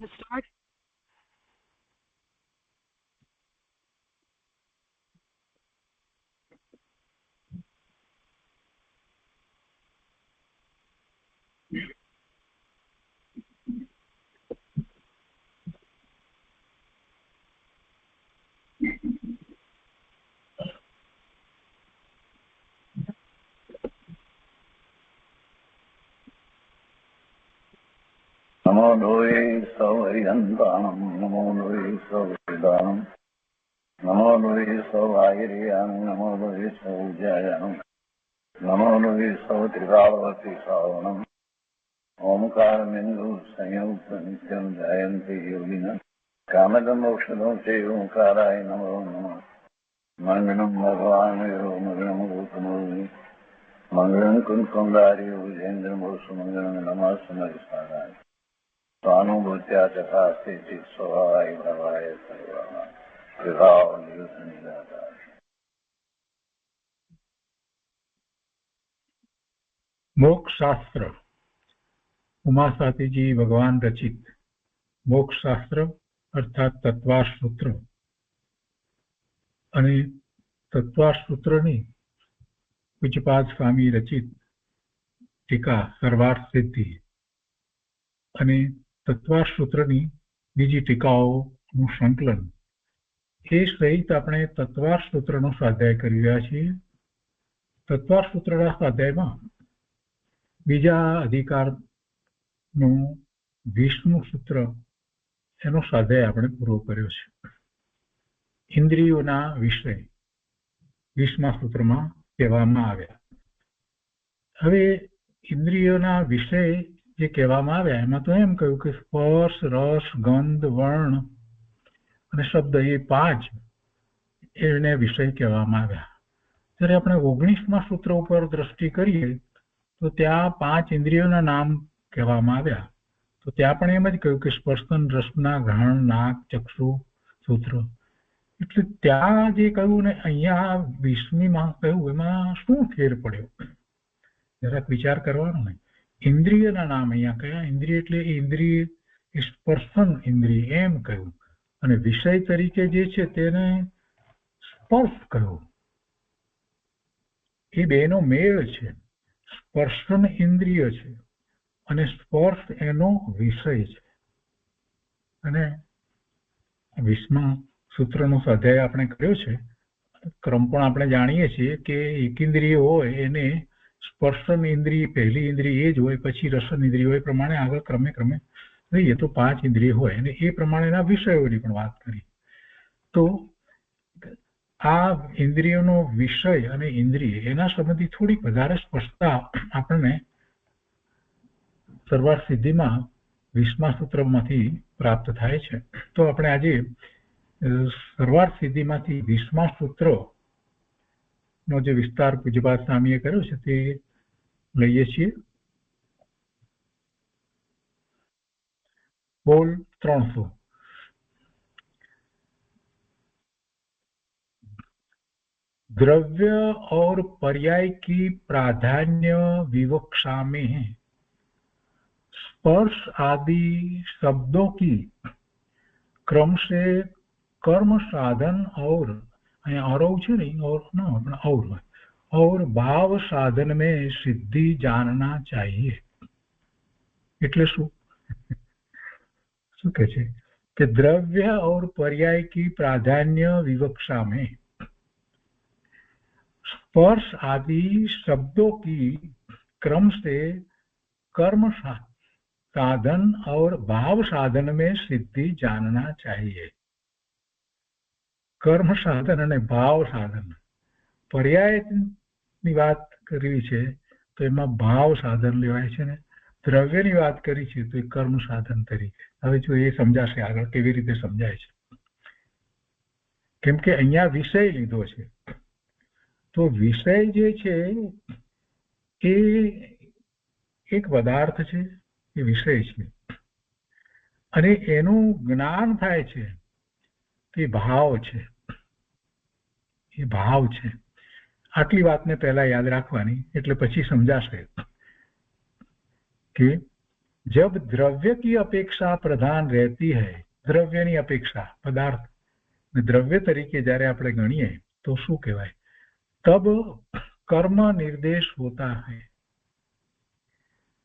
Start. नमो लोये सौहरिहन्तानं नमो लोये सौहृदानं नमो लोये सौभागिर्यानं नमो लोये सौज्यायानं नमो लोये सौत्रिकावती सावनं ओंकारमिन्दु संयुक्त नित्यं जयन्ति योगिनः कामदमोक्षदं चैव ओंकाराय नमो नमः मङ्गलं भगवान् मङ्गलं भूतमूर्ति मङ्गलं कुन्कुमधारी विजेन्द्रमोसुमङ्गलं नमः समरिसाराय स्वानुभूत्या चकास्ते चित् स्वभावाय भवाय सर्वाः विभाव निरुद्ध निराकार। मोक्ष शास्त्र उमा स्वातीजी भगवान रचित मोक्ष शास्त्र अर्थात तत्वार्थ सूत्र અને તત્વાર્થ સૂત્રની પૂજ્યપાદ સ્વામી રચિત ટીકા સર્વાર્થ સિદ્ધિ અને તત્વાર્થ સૂત્રની બીજી ટીકાઓનું સંકલન એ સહિત આપણે તત્વાર્થ સૂત્રનો સ્વાધ્યાય કરી રહ્યા છીએ. તત્વાર્થ સૂત્રના સ્વાધ્યાયમાં બીજા અધિકારનું 20મું સૂત્ર એનો સ્વાધ્યાય આપણે પૂરો કર્યો છે. ઇન્દ્રિયોના વિષય 20મા સૂત્રમાં કહેવામાં આવ્યા. હવે ઇન્દ્રિયોના વિષય જે કહેવામાં આવ્યા એમાં તો એમ કહ્યું કે સ્પર્શ રસ ગંધ વર્ણ અને શબ્દ એ 5 એને વિષય કહેવામાં આવ્યા. જ્યારે આપણે 19મા સૂત્ર ઉપર દ્રષ્ટિ કરીએ તો ત્યાં 5 ઇન્દ્રિયોના નામ કહેવામાં આવ્યા. તો ત્યાં પણ એમ જ કહ્યું કે સ્પર્શન રસના ઘ્રાણ નાક ચક્ષુ સૂત્ર. એટલે ત્યાં જે કહ્યું ને અહીંયા 20મીમાં કહ્યું એમાં શું ફેર પડ્યો જરાક વિચાર કરવાનો ને. ઇન્દ્રિયના નામ અહીંયા કયા? ઇન્દ્રિય એટલે ઇન્દ્રિય સ્પર્શન ઇન્દ્રિય એમ કહ્યું અને વિષય તરીકે જે છે તેને સ્પર્શ કહ્યું. એ બેનો મેળ છે. સ્પર્શન ઇન્દ્રિય છે અને સ્પર્શ એનો વિષય છે. અને 20મા સૂત્રનો સ્વાધ્યાય આપણે કર્યો છે. ક્રમ પણ આપણે જાણીએ છીએ કે એકેન્દ્રિય હોય એને સ્પર્શન ઇન્દ્રિય પહેલી ઇન્દ્રિય એ જ હોય, પછી રસન ઇન્દ્રિય હોય, પ્રમાણે આગળ ક્રમે ક્રમે જોઈએ તો 5 ઇન્દ્રિય હોય અને એ પ્રમાણેના વિષયોની પણ વાત કરી. તો આ ઇન્દ્રિયોનો વિષય અને ઇન્દ્રિય એના સંબંધી થોડીક વધારે સ્પષ્ટતા આપણને સર્વાર્થ સિદ્ધિમાં 20મા સૂત્રમાંથી પ્રાપ્ત થાય છે. તો આપણે આજે સર્વાર્થ સિદ્ધિમાંથી 20મા સૂત્રનો જે વિસ્તાર પૂજ્યપાદ સ્વામીએ કર્યો છે તે લઈએ છીએ. બોલ 300. द्रव्य और पर्याय की प्राधान्य विवक्षा में स्पर्श आदि शब्दों की क्रम से कर्म साधन और और भाव साधन में सिद्धि जानना चाहिए. એટલે શું કહે છે કે દ્રવ્ય और पर्याय की प्राधान्य विवक्षा में स्पर्श आदि शब्दों की क्रम से कर्म साधन और भाव साधन में सिद्धि जानना चाहिए. कर्म साधन અને ભાવ સાધન પર્યાયની વાત કરવી છે તો એમાં ભાવ સાધન લેવાય છે ને દ્રવ્યની વાત કરી છે તો એ કર્મ સાધન તરીકે. હવે જો એ સમજાશે આગળ કેવી રીતે સમજાય છે. કેમ કે અહીંયા વિષય લીધો છે તો વિષય જે છે એ એક પદાર્થ છે, એ વિષય છે અને એનું જ્ઞાન થાય છે તે ભાવ છે. એ ભાવ છે. આટલી વાતને પહેલા યાદ રાખવાની એટલે પછી સમજાશે કે जब द्रव्य की अपेक्षा प्रधान रहती है, द्रव्यની अपेक्षा पदार्थ द्रव्य तरीके જ્યારે આપણે ગણીએ તો શું કહેવાય? तब कर्म निर्देश होता है।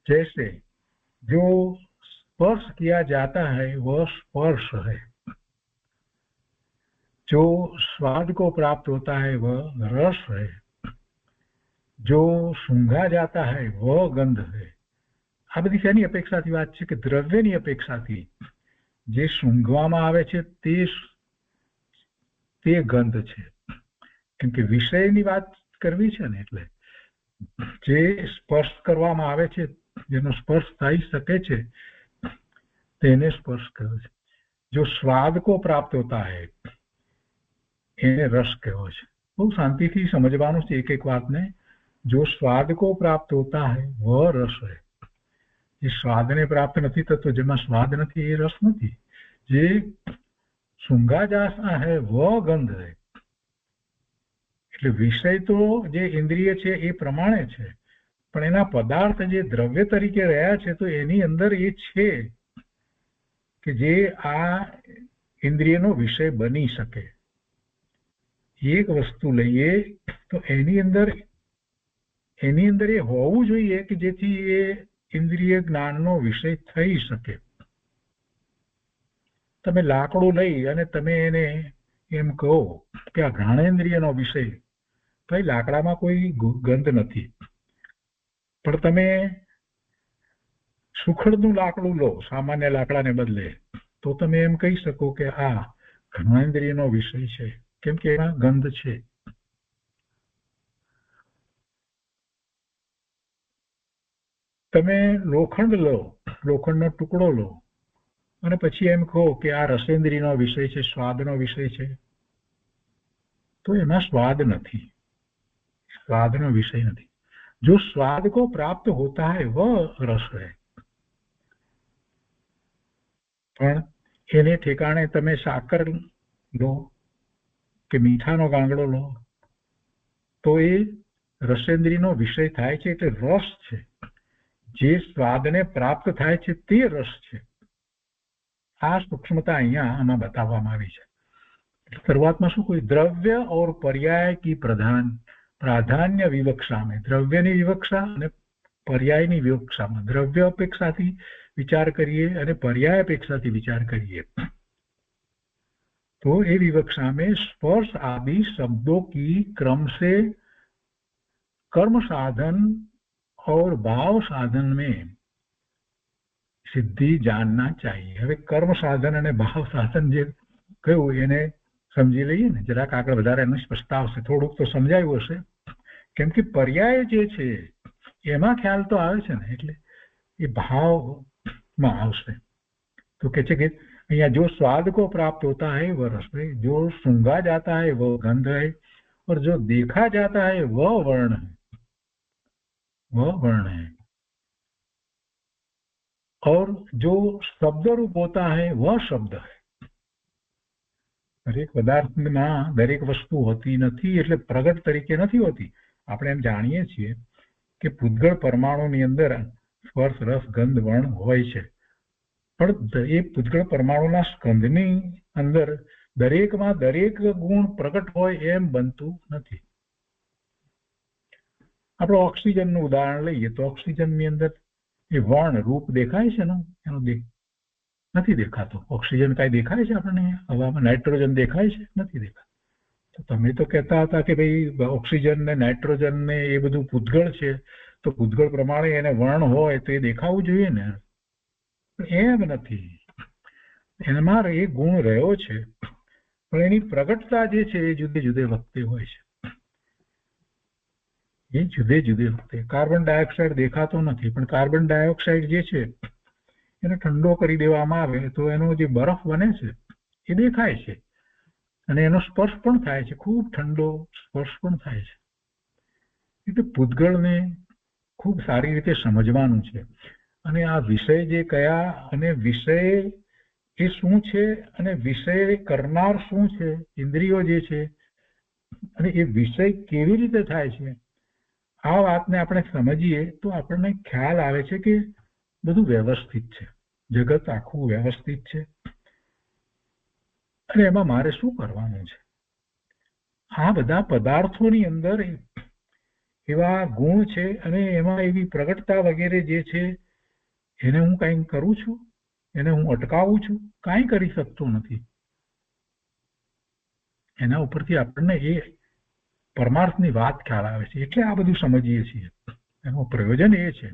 जैसे जो स्पर्श किया जाता है वह स्पर्श है, जो स्वाद को प्राप्त होता है वह रस है, जो सूंघा जाता है वह गंध है। આ બધી શેની અપેક્ષાથી વાત છે? કે દ્રવ્યની અપેક્ષાથી જે સૂંઘવામાં આવે છે તે ગંધ છે, કેમ કે વિષયની વાત કરવી છે ને, એટલે જે સ્પર્શ કરવામાં આવે છે, જેનો સ્પર્શ થઈ શકે છે તેને સ્પર્શ કહેવો છે। જો સ્વાદ કો પ્રાપ્ત હોતા હૈ એને રસ કહેવો છે। બહુ શાંતિથી સમજવાનું છે એક એક વાતને। જો સ્વાદ કો પ્રાપ્ત હોતા હૈ વહ રસ હૈ। જે સ્વાદને પ્રાપ્ત નથી થતો, જેમાં સ્વાદ નથી, એ રસ નથી। જે સૂંઘા જાતા હૈ વહ ગંધ હૈ। એટલે વિષય તો જે ઇન્દ્રિય છે એ પ્રમાણે છે, પણ એના પદાર્થ જે દ્રવ્ય તરીકે રહ્યા છે તો એની અંદર એ છે કે જે આ ઇન્દ્રિયનો વિષય બની શકે। એક વસ્તુ લઈએ તો એની અંદર એ હોવું જોઈએ કે જેથી એ ઇન્દ્રિય જ્ઞાનનો વિષય થઈ શકે। તમે લાકડું લઈ અને તમે એને એમ કહો કે આ ઘ્રાણેન્દ્રિયનો વિષય, ભાઈ લાકડામાં કોઈ ગંધ નથી, પણ તમે સુખડનું લાકડું લો સામાન્ય લાકડાને બદલે તો તમે એમ કહી શકો કે આ ઘ્રાણેન્દ્રિયનો વિષય છે, કેમ કે એમાં ગંધ છે। તમે લોખંડ લો, લોખંડનો ટુકડો લો અને પછી એમ કહો કે આ રસેન્દ્રિયનો વિષય છે, સ્વાદનો વિષય છે, તો એમાં સ્વાદ નથી, स्वाद नो विषय नहीं। जो स्वाद को प्राप्त होता है वह रस है, પણ એને ઠેકાણે તમે સાકર લો કે મીઠાનો ગાંગડો લો તો એ રસેન્દ્રિયનો વિષય થાય છે, એટલે રસ છે। જે સ્વાદને પ્રાપ્ત થાય છે તે રસ છે। આ સૂક્ષ્મતા અહીંયા આમાં બતાવવામાં આવી છે। શરૂઆતમાં શું કહ્યું? દ્રવ્ય और पर्याय की प्राधान्य विवक्षा में, द्रव्यની વિવક્ષા અને પર્યાયની વિવક્ષામાં દ્રવ્ય અપેક્ષાથી વિચાર કરીએ અને पर्याय अपेक्षाથી विचार करिए तो ये विवक्षा में स्पर्श आदि शब्दों की क्रम से कर्म साधन और भाव साधन में सिद्धि जानना चाहिए। હવે કર્મ સાધન અને ભાવ સાધન જે કહ્યું એને સમજી લઈએ ને, જરાક આગળ વધારે એનો સ્પષ્ટતા આવશે। થોડુંક તો સમજાયું હશે, કેમ કે પર્યાય જે છે એમાં ખ્યાલ તો આવે છે ને, એટલે એ ભાવમાં આવશે। तो कहते कि यहाँ जो स्वाद को प्राप्त होता है वह रस है, जो सूंघा जाता है वह गंध है, और जो देखा जाता है वह वर्ण है, वह वर्ण है, और जो शब्द रूप होता है वह शब्द है। દરેક પદાર્થમાં દરેક વસ્તુ હોતી નથી, એટલે પ્રગટ તરીકે નથી હોતી। આપણે એમ જાણીએ છીએ કે પૂતગળ પરમાણુની અંદર સ્પર્શ રસ ગંધ વર્ણ હોય છે, પણ એ પૂતગળ પરમાણુના સ્કંધની અંદર દરેકમાં દરેક ગુણ પ્રગટ હોય એમ બનતું નથી। આપણે ઓક્સિજનનું ઉદાહરણ લઈએ તો ઓક્સિજનની અંદર એ વર્ણ રૂપ દેખાય છે ને, એનું નથી દેખાતો। ઓક્સિજન કાંઈ દેખાય છે આપણને? હવામાં નાઇટ્રોજન દેખાય છે? નથી દેખાતું। તો તમે તો કહેતા હતા કે ભાઈ ઓક્સિજન ને નાઇટ્રોજન ને એ બધું પૂતગળ છે, તો પૂતગળ પ્રમાણે એને વર્ણ હોય તો એ દેખાવું જોઈએ ને, એમ નથી। એમાં એ ગુણ રહ્યો છે, પણ એની પ્રગટતા જે છે એ જુદે જુદે વખતે હોય છે, એ જુદે જુદે વખતે। કાર્બન ડાયોક્સાઇડ દેખાતો નથી, પણ કાર્બન ડાયોક્સાઇડ જે છે એને ઠંડો કરી દેવામાં આવે તો એનો જે બરફ બને છે એ દેખાય છે, અને એનો સ્પર્શ પણ થાય છે, ખૂબ ઠંડો સ્પર્શ પણ થાય છે। એટલે પૂતગળને ખૂબ સારી રીતે સમજવાનું છે, અને આ વિષય જે કયા અને વિષય એ શું છે અને વિષય કરનાર શું છે, ઇન્દ્રિયો જે છે, અને એ વિષય કેવી રીતે થાય છે, આ વાતને આપણે સમજીએ તો આપણને ખ્યાલ આવે છે કે બધું વ્યવસ્થિત છે, જગત આખું વ્યવસ્થિત છે, અને એમાં મારે શું કરવાનું છે? આ બધા પદાર્થોની અંદર એવા ગુણ છે અને એમાં એવી પ્રગટતા વગેરે જે છે એને હું કંઈ કરું છું? એને હું અટકાવું છું? કાંઈ કરી શકતો નથી. એના ઉપરથી આપણને એ પરમાર્થની વાત ખ્યાલ આવે છે, એટલે આ બધું સમજીએ છીએ. એનું પ્રયોજન એ છે.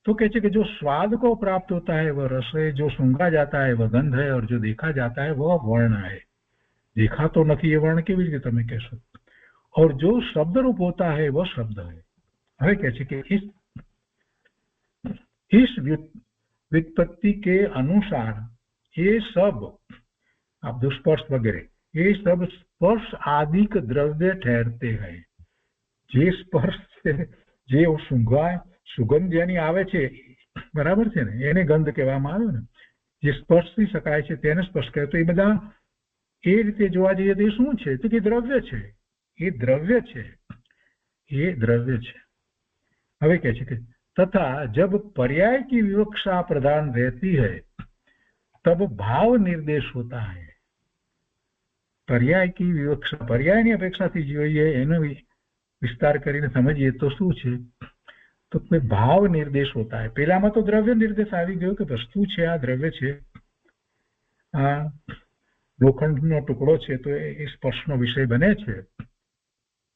तो कहते कि जो स्वाद को प्राप्त होता है वह रस है, जो सूंघा जाता है वह गंध है, और जो देखा जाता है वह वर्ण है. देखा तो नहीं ये वर्ण केवी રીતે તમે કહેશો? और जो शब्द रूप होता है वह शब्द है. હવે કહે છે કે इस व्युत्पत्ति के अनुसार ये सब आप दुष्पर्श वगैरह ये सब स्पर्श आदिक द्रव्य ठहरते हैं. જે સ્પર્શ છે, જે સુંઘાય સુગંધ જેની આવે છે, બરાબર છે ને, એને ગંધ કહેવામાં આવે ને. જે સ્પર્શી શકાય છે તેને સ્પર્શ કહે. તો એ બધા એ રીતે જોવા જઈએ તો એ શું છે? તો કે દ્રવ્ય છે. એ દ્રવ્ય છે, એ દ્રવ્ય છે. હવે કહે છે કે तथा जब पर्याय की विवक्षा प्रधान रहती है तब भाव निर्देश होता है. पर्याय की विवक्षा, पर्यायની અપેક્ષાથી જોઈએ એનો વિસ્તાર કરીને સમજીએ તો શું છે? તો ભાવ નિર્દેશ હોતા है. પેલામાં તો દ્રવ્ય નિર્દેશ આવી ગયો કે વસ્તુ છે, આ દ્રવ્ય છે, આ લોખંડનો ટુકડો છે તો એ સ્પર્શનો વિષય બને છે,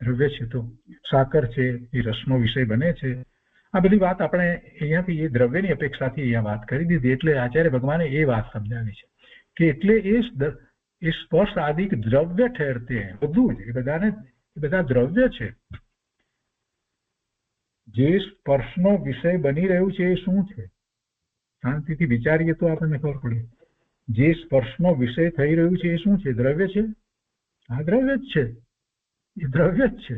દ્રવ્ય છે. તો સાકર છે એ રસનો વિષય બને છે. આ બધી વાત આપણે અહીંયાથી એ દ્રવ્યની અપેક્ષાથી અહીંયા વાત કરી દીધી. એટલે આચાર્ય ભગવાને એ વાત સમજાવી છે કે એટલે એ સ્પર્શ આદિક દ્રવ્ય ઠહેરતે, બધું જ એ બધા દ્રવ્ય છે. જે સ્પર્શનો વિષય બની રહ્યું છે એ શું છે? શાંતિથી વિચારીએ તો આપણને ખબર પડે. જે સ્પર્શનો વિષય થઈ રહ્યું છે એ શું છે? દ્રવ્ય છે. આ દ્રવ્ય જ છે, એ દ્રવ્ય જ છે.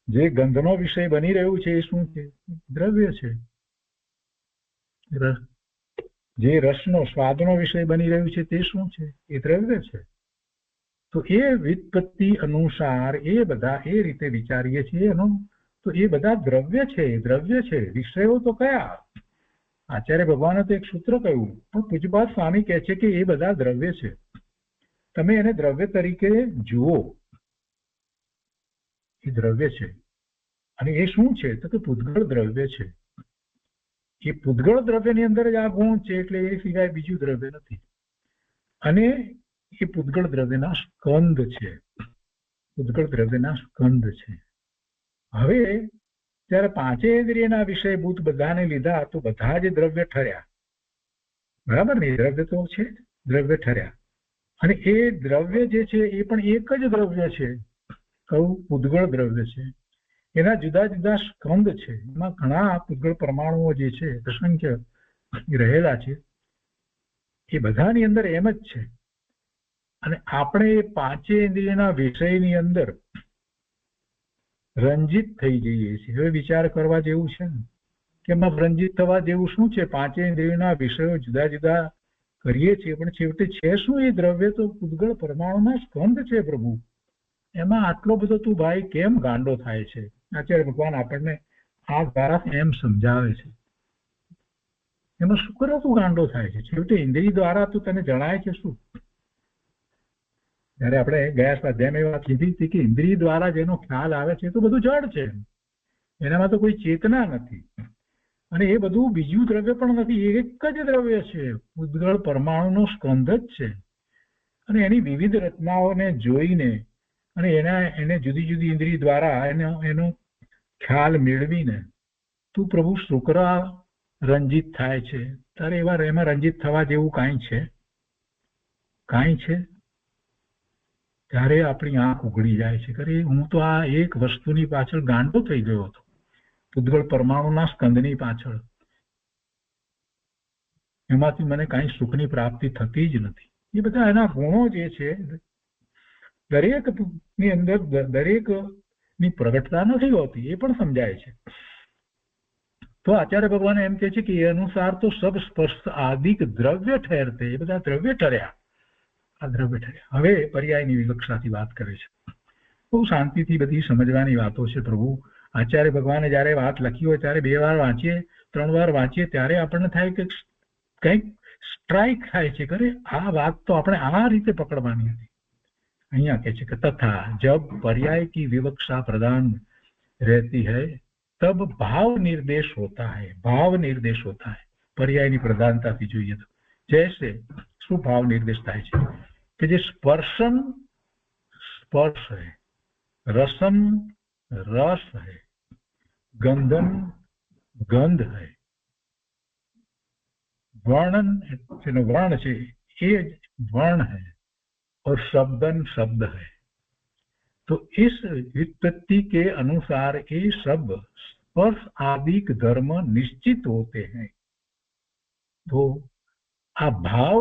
જે ગંધનો વિષય બની રહ્યું છે એ શું છે? દ્રવ્ય છે. જે રસનો સ્વાદનો વિષય બની રહ્યું છે તે શું છે? એ દ્રવ્ય છે. તો એ વ્યુત્પત્તિ અનુસાર એ બધા એ રીતે વિચારીએ છીએ એનો, તો એ બધા દ્રવ્ય છે, દ્રવ્ય છે. વિષયો તો કયા? આચાર્ય ભગવાને તો એક સૂત્ર કહ્યું, પણ પૂજ્યપાદ સ્વામી કહે છે કે એ બધા દ્રવ્ય છે. તમે એને દ્રવ્ય તરીકે જુઓ, એ દ્રવ્ય છે. અને એ શું છે? તો કે પૂતગળ દ્રવ્ય છે. એ પૂતગળ દ્રવ્યની અંદર જ આ ગુણ છે, એટલે એ સિવાય બીજું દ્રવ્ય નથી. અને એ પૂતગળ દ્રવ્યના સ્કંદ છે. પૂતગળ દ્રવ્યના સ્કંદ છે. હવે જયારે પાંચે ઇન્દ્રિયના વિષયભૂત બધાને લીધા તો બધા જ દ્રવ્ય ઠર્યા, બરાબર ને? દ્રવ્ય તો છે, દ્રવ્ય ઠર્યા. અને એ દ્રવ્ય જે છે એ પણ એક જ દ્રવ્ય છે. કયું? પૂતગળ દ્રવ્ય છે. એના જુદા જુદા સ્કંદ છે. એમાં ઘણા પૂતગળ પરમાણુઓ જે છે અસંખ્ય રહેલા છે. એ બધાની અંદર એમ જ છે. અને આપણે એ પાંચે ઇન્દ્રિયના વિષયની અંદર રંજિત થઈ જઈએ છીએ. હવે વિચાર કરવા જેવું છે ને કે એમાં રંજિત થવા જેવું શું છે? પાંચે ઇન્દ્રિયોના વિષયો જુદા જુદા કરીએ છીએ, પણ છેવટે છે શું? એ દ્રવ્ય તો પૂતગળ પરમાણુના સ્કંદ છે. પ્રભુ, એમાં આટલો બધો તું ભાઈ કેમ ગાંડો થાય છે? આચાર્ય ભગવાન આપણને આ દ્વારા એમ સમજાવે છે. એમાં શું કરો તું ગાંડો થાય છે? છેવટે ઇન્દ્રિય દ્વારા તું તને જણાય છે શું? જયારે આપણે ગયા સ્વાધ્યાયમાં એ વાત કીધી હતી કે ઇન્દ્રિય દ્વારા જેનો ખ્યાલ આવે છે તો બધું જડ છે, એનામાં તો કોઈ ચેતના નથી. અને એ બધું બીજું દ્રવ્ય પણ નથી, એક જ દ્રવ્ય છે, પૂતગળ પરમાણુનો સ્કંદ જ છે. અને એની વિવિધ રચનાઓને જોઈને અને એને જુદી જુદી ઇન્દ્રિય દ્વારા એનો ખ્યાલ મેળવીને તું પ્રભુ શુક્ર રંજિત થાય છે. તારે એમાં રંજિત થવા જેવું કાંઈ છે? કાંઈ છે? ત્યારે આપણી આંખ ઉઘડી જાય છે. અરે હું તો આ એક વસ્તુની પાછળ ગાંડો થઈ ગયો હતો, પૂતગળ પરમાણુના સ્કંદની પાછળ. એમાંથી મને કાંઈ સુખની પ્રાપ્તિ થતી જ નથી. એ બધા એના ગુણો જે છે દરેકની અંદર દરેકની પ્રગટતા નથી હોતી, એ પણ સમજાય છે. તો આચાર્ય ભગવાન એમ કહે છે કે એ અનુસાર તો સબ સ્પર્શ આદિક દ્રવ્ય ઠહેરતે, એ બધા દ્રવ્ય ઠર્યા. આ દ્રવ્ય ઠર્યા. હવે પર્યાયની વિવક્ષાથી વાત કરે છે. બહુ શાંતિથી બધી સમજવાની વાતો છે. પ્રભુ આચાર્ય ભગવાને જયારે વાત લખી હોય ત્યારે બે વાર વાંચીએ 3 વાર વાંચીએ ત્યારે આપણને થાય કે કંઈક સ્ટ્રાઇક થાય છે કે આ વાત તો આપણે આ રીતે પકડવાની હતી. અહીંયા કહે છે કે તથા જબ पर्याय की विवक्षा प्रधान रहती है तब भाव निर्देश होता है. भाव निर्देश होता है पर्यायની પ્રધાનતાથી જોઈએ તો જैसे શું ભાવ નિર્દેશ થાય છે કે જે સ્પર્શન स्पर्श है, रसम रस है, गंधन गंध है, वर्णन જેનો વર્ણ છે એ वर्ण है और शब्दन शब्द है. तो इस व्युत्पत्ति के अनुसार ये सब स्पर्श आदि धर्म निश्चित होते हैं. तो आ भाव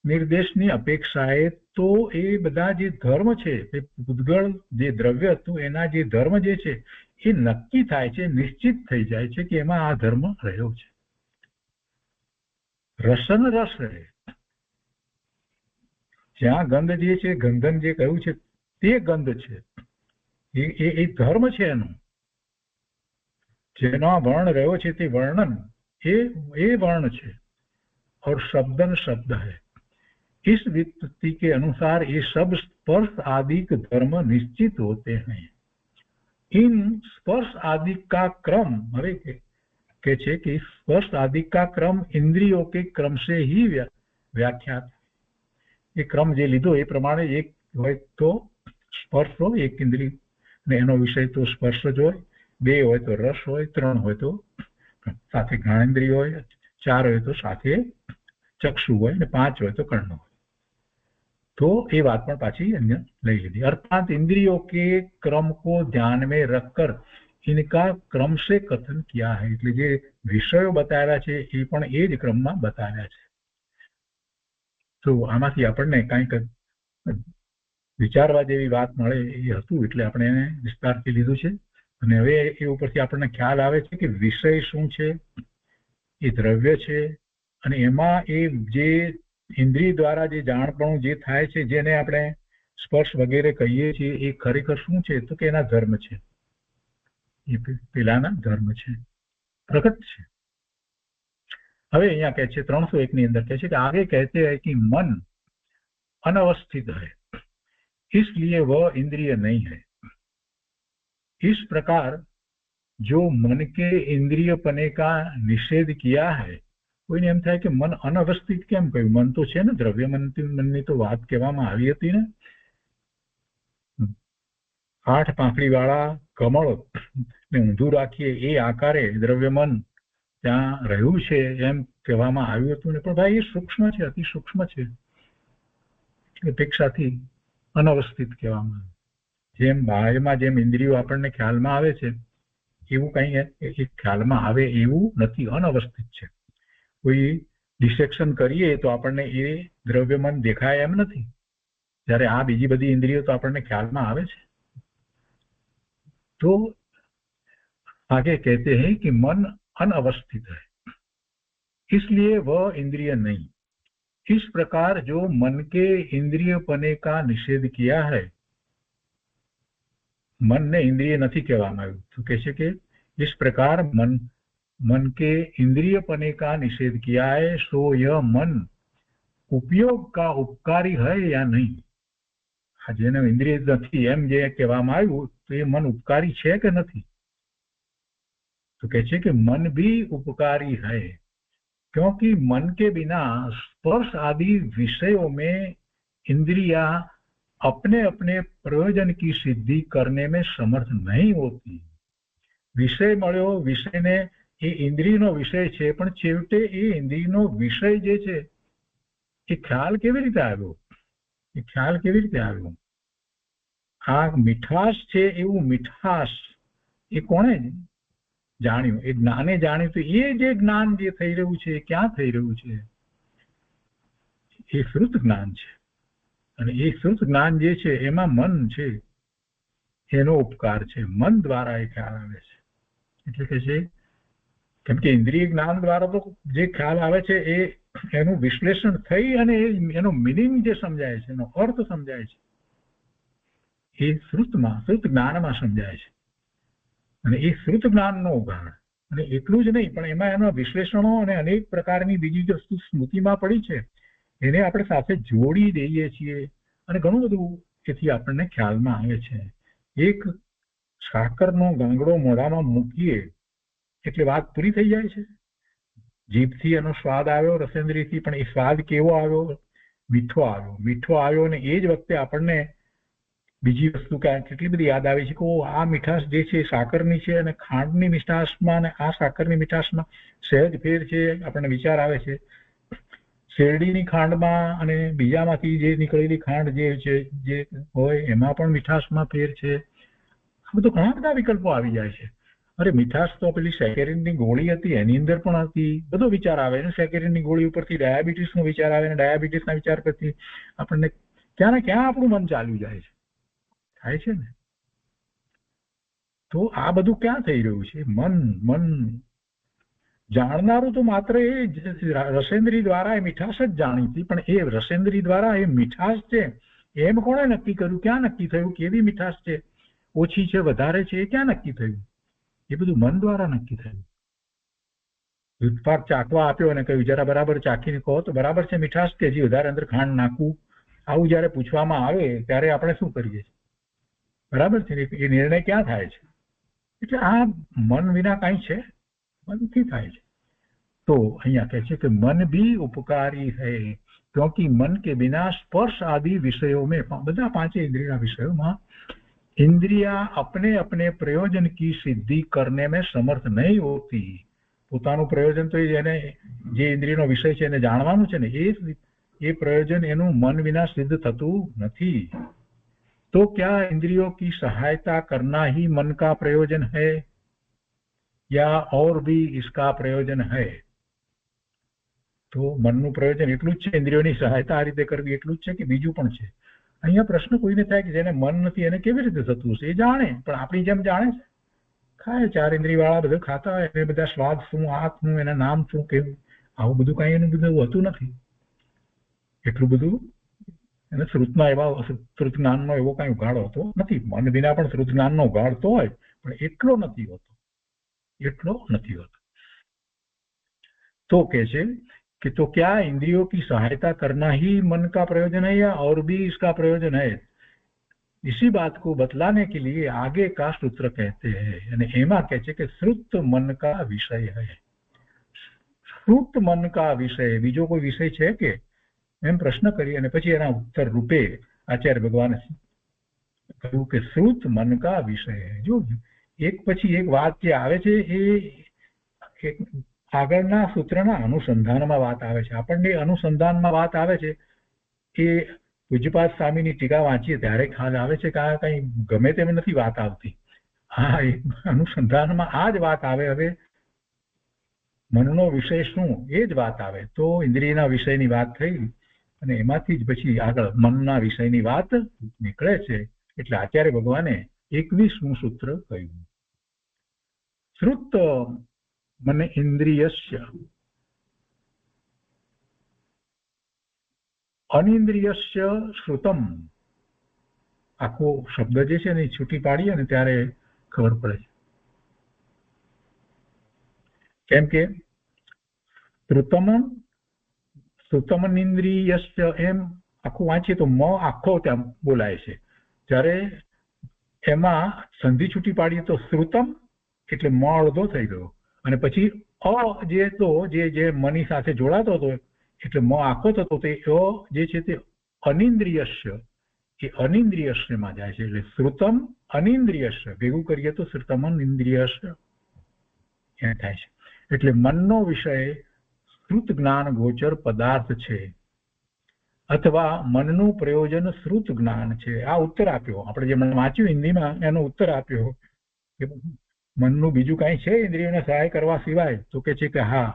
निर्देशની અપેક્ષાએ તો એ બધા જે ધર્મ છે એ પૂતગળ જે દ્રવ્ય હતું એના જે ધર્મ જે છે એ નક્કી થાય છે, નિશ્ચિત થઈ જાય છે કે એમાં આ ધર્મ રહ્યો છે. રસન રસ રહે, જ્યાં ગંધ જે છે, ગંધન જે કહ્યું છે તે ગંધ છે, એ ધર્મ છે એનો. જેનો આ વર્ણ રહ્યો છે તે વર્ણન એ વર્ણ છે. और शब्दन शब्द है. इस व्युत्पत्ति के अनुसार ये सब स्पर्श आदि धर्म निश्चित होते हैं. इन स्पर्श आदि का क्रम हवे के छे कि स्पर्श आदि का क्रम इंद्रियों के क्रम से ही व्याख्यात. ये क्रम जे लीधो ए प्रमाणे एक होय तो स्पर्श हो, एक इंद्रिय ने एनो विषय तो स्पर्श ज होय, 2 होय तो रस होय, 3 होय तो साथे ज्ञानेन्द्रिय होय, 4 होय तो साथे चक्षु होय ने 5 होय तो कर्ण होय. तो ये बात पर पाछी अन्य लई लीधी. अर्थात इंद्रियों के क्रम को ध्यान में रखकर इनका क्रम से कथन किया है. એટલે જે વિષયો બતાવ્યા છે એ પણ એ જ ક્રમમાં બતાવ્યા છે. તો આમાંથી આપણને કંઈક વિચારવા જેવી વાત મળે એ હતું એટલે આપણે એને વિસ્તારથી લીધું છે. અને હવે એ ઉપરથી આપણને ખ્યાલ આવે છે કે વિષય શું છે, એ દ્રવ્ય છે, અને એમાં એ જે ઇન્દ્રિય દ્વારા જે જાણપણું જે થાય છે જેને આપણે સ્પર્શ વગેરે કહીએ છીએ એ ખરેખર શું છે તો કે એના ધર્મ છે, એ પેલાના ધર્મ છે, પ્રગટ છે. હવે અહીંયા કહે છે 301 ની અંદર કહે છે કે आगे कहते हैं कि मन अनवस्थित है इसलिए वह इंद्रिय नहीं है. इस प्रकार जो मन के इंद्रियपने का निषेध किया है. કોઈને એમ થાય કે મન અનવસ્થિત કેમ કહ્યું? મન તો છે ને, દ્રવ્ય મનની તો વાત કહેવામાં આવી હતી ને. 8 પાંખડી વાળા કમળ ને ઊંધું રાખીએ એ આકારે દ્રવ્ય મન ત્યાં રહ્યું છે એમ કહેવામાં આવ્યું હતું ને. પણ ભાઈ એ સૂક્ષ્મ છે, અતિ સૂક્ષ્મ છે, અપેક્ષાથી અનવસ્થિત કહેવામાં આવે. જેમ બાહ્યમાં જેમ ઇન્દ્રિયો આપણને ખ્યાલમાં આવે છે એવું કઈ ખ્યાલમાં આવે એવું નથી, અનવસ્થિત છે. કોઈ ડિસેક્શન કરીએ તો આપણને એ દ્રવ્ય મન દેખાય એમ નથી, જ્યારે આ બીજી બધી ઇન્દ્રિયો તો આપણને ખ્યાલમાં આવે છે. तो आगे कहते हैं कि मन अनवस्थित है इसलिए वह इंद्रिय नहीं. इस प्रकार जो मन के इंद्रियपने का निषेध किया है. मन ने इंद्रिय नहीं कहेवामां आव्युं तो कहे छे कि इस प्रकार मन के इंद्रियपने का निषेध किया है सो यह मन उपयोग का उपकारी है या नहीं. जेने इंद्रिय नहीं एम जे कहेवामां आव्युं तो ये मन उपकारी है कि नहीं. तो कहे छे कि मन भी उपकारी है क्योंकि मन के बिना स्पर्श आदि विषयों में इंद्रियां अपने अपने प्रयोजन की सिद्धि करने में समर्थ नहीं होती. विषय मळ्यो, विषय ने ये इंद्रियनो विषय छे पण छेवटे ये इंद्रियनो विषय जे छे ए ख्याल केवी रीते आव्यो. ए ख्याल केवी रीते आव्यो? आ मीठाश छे एवुं मीठाश ए कोणे जाण्યું? એ જ્ઞાને જાણ્યું. તો એ જે જ્ઞાન જે થઈ રહ્યું છે ક્યાં થઈ રહ્યું છે? એ શ્રુત જ્ઞાન છે. અને એ શ્રુત જ્ઞાન જે છે એમાં મન છે, એનો ઉપકાર છે. મન દ્વારા એ ખ્યાલ આવે છે. એટલે કે છે કેમ કે ઇન્દ્રિય જ્ઞાન દ્વારા તો જે ખ્યાલ આવે છે એ એનું વિશ્લેષણ થઈ અને એનો મિનિંગ જે સમજાય છે, એનો અર્થ સમજાય છે, એ શ્રુત જ્ઞાનમાં સમજાય છે. અને એ શ્રુત જ્ઞાનનો ઉગાડ અને એટલું જ નહીં પણ એમાં એના વિશ્લેષણો અને અનેક પ્રકારની બીજી વસ્તુ સ્મૃતિમાં પડી છે એને આપણે સાથે જોડી દઈએ છીએ અને ઘણું બધું એથી આપણને ખ્યાલમાં આવે છે. એક સાકરનો ગાંગડો મોઢામાં મૂકીએ એટલે વાત પૂરી થઈ જાય છે. જીભથી એનો સ્વાદ આવ્યો, રસેન્દ્રિયથી, પણ એ સ્વાદ કેવો આવ્યો? મીઠો આવ્યો. મીઠો આવ્યો અને એ જ વખતે આપણને બીજી વસ્તુ કેટલી બધી યાદ આવી છે કે આ મીઠાશ જે છે સાકરની છે અને ખાંડની મીઠાશમાં અને આ સાકરની મીઠાશમાં સહેજ ફેર છે. આપણને વિચાર આવે છે શેરડીની ખાંડમાં અને બીજામાંથી જે નીકળેલી ખાંડ જે છે જે હોય એમાં પણ મીઠાશમાં ફેર છે. આ બધું ઘણા બધા વિકલ્પો આવી જાય છે. અરે મીઠાશ તો પેલી સેકેરિનની ગોળી હતી એની અંદર પણ હતી. બધો વિચાર આવે ને સેકેરિનની ગોળી ઉપરથી ડાયાબિટીસનો વિચાર આવે ને ડાયાબિટીસના વિચાર પરથી આપણને ક્યાં ને ક્યાં આપણું મન ચાલ્યું જાય છે. થાય છે ને? તો આ બધું ક્યાં થઈ રહ્યું છે? મન જાણનારું તો માત્ર એ રસેન્દ્રી દ્વારા એ મીઠાશ જ જાણીતી, પણ એ રસેન્દ્રી દ્વારા એ મીઠાશ છે એમ કોણે નક્કી કર્યું? ક્યાં નક્કી થયું? કેવી મીઠાશ છે? ઓછી છે, વધારે છે, એ ક્યાં નક્કી થયું? એ બધું મન દ્વારા નક્કી થયું. દૂધપાક ચાખવા આપ્યો અને કહ્યું જરા બરાબર ચાખીને કહો તો બરાબર છે મીઠાશ કે હજી વધારે અંદર ખાંડ નાખવું? આવું જયારે પૂછવામાં આવે ત્યારે આપણે શું કરીએ છીએ? બરાબર છે? એ નિર્ણય ક્યાં થાય છે? એટલે આ મન વિના કાંઈ છે? મનથી થાય છે. તો અહીંયા કહે છે કે मन भी उपकारी है क्योंकि मन के बिना स्पर्श आदि विषयों में, બધા પાંચે इंद्रियों विषयों में इंद्रिया अपने अपने प्रयोजन की सिद्धि करने में समर्थ नहीं होती. પોતાનું પ્રયોજન તો એને જે ઇન્દ્રિયનો વિષય છે એને જાણવાનું છે ને એ પ્રયોજન એનું મન વિના સિદ્ધ થતું નથી. तो क्या इंद्रियों की सहायता करना ही मन का प्रयोजन है या और भी इसका प्रयोजन है? તો મનનું પ્રયોજન એટલું જ છે, ઇન્દ્રિયોની સહાયતા આ રીતે કરવી એટલું જ છે કે બીજું પણ છે? અહીંયા પ્રશ્ન કોઈને થાય કે જેને મન નથી એને કેવી રીતે થતું હશે? એ જાણે, પણ આપણી જેમ જાણે છે? ખાય, ચાર ઇન્દ્રિય વાળા બધું ખાતા હોય, એને બધા સ્વાદ શું, આંખ શું, એના નામ શું, કેવું, આવું બધું કઈ એનું બધું હોતું નથી. એટલું બધું એને શ્રુતના એવા શ્રુત જ્ઞાનનો એવો કઈ ઉઘાડો હોતો નથી. મન વિના પણ શ્રુત જ્ઞાનનો ઉઘાડ તો હોય, પણ એટલો નથી હોતો. तो कैसे कि तो क्या इंद्रियों की सहायता करना ही मन का प्रयोजन है या और भी इसका प्रयोजन है? इसी बात को बतलाने के लिए आगे का सूत्र कहते हैं અને એમાં કહે છે કે શ્રુત મન કા વિષય है. શ્રુત મન કા વિષય બીજો કોઈ વિષય છે કે? એમ પ્રશ્ન કરી અને પછી એના ઉત્તર રૂપે આચાર્ય ભગવાને કહ્યું કે શ્રુત મન કા વિષય. જો એક પછી એક વાત જે આવે છે એ આગળના સૂત્રના અનુસંધાનમાં વાત આવે છે. આપણને અનુસંધાનમાં વાત આવે છે એ પૂજ્યપાદ સ્વામીની ટીકા વાંચીએ ત્યારે ખ્યાલ આવે છે કે આ કઈ ગમે તેમ નથી વાત આવતી. હા, અનુસંધાનમાં આ જ વાત આવે. હવે મનનો વિષય શું એ જ વાત આવે તો ઇન્દ્રિયના વિષયની વાત થઈ અને એમાંથી જ પછી આગળ મનના વિષયની વાત નીકળે છે. એટલે આચાર્ય ભગવાને 21મું સૂત્ર કહ્યું. શ્રુત मन इंद्रियस्य अनिंद्रियस्य श्रुतम. આખો શબ્દ જે છે ને છૂટી પાડીએ ને ત્યારે ખબર પડે છે. કેમ કે શ્રુતમનિંદ્રિયસ્ય એમ આખું વાંચીએ તો મ આખો ત્યાં બોલાય છે. જ્યારે એમાં સંધિ છૂટી પાડીએ તો શ્રુતમ એટલે મ અડધો થઈ ગયો અને પછી અ જે તો જે મની સાથે જોડાતો હતો એટલે મ આખો થતો તે જે છે તે અનિંદ્રિયસ્ય એ અનિંદ્રિયસ્યમાં જાય છે. એટલે શ્રુતમ અનિંદ્રિયસ્ય ભેગું કરીએ તો શ્રુતમ અનિંદ્રિયસ્ય એ થાય છે. એટલે મનનો વિષય શ્રુત જ્ઞાન ગોચર પદાર્થ છે અથવા મનનું પ્રયોજન શ્રુત જ્ઞાન છે. આ ઉત્તર આપ્યો આપણે જે વાંચ્યું હિન્દીમાં એનો ઉત્તર આપ્યો કે મનનું બીજું કઈ છે ઇન્દ્રિયોને સહાય કરવા સિવાય? તો કે છે કે હા,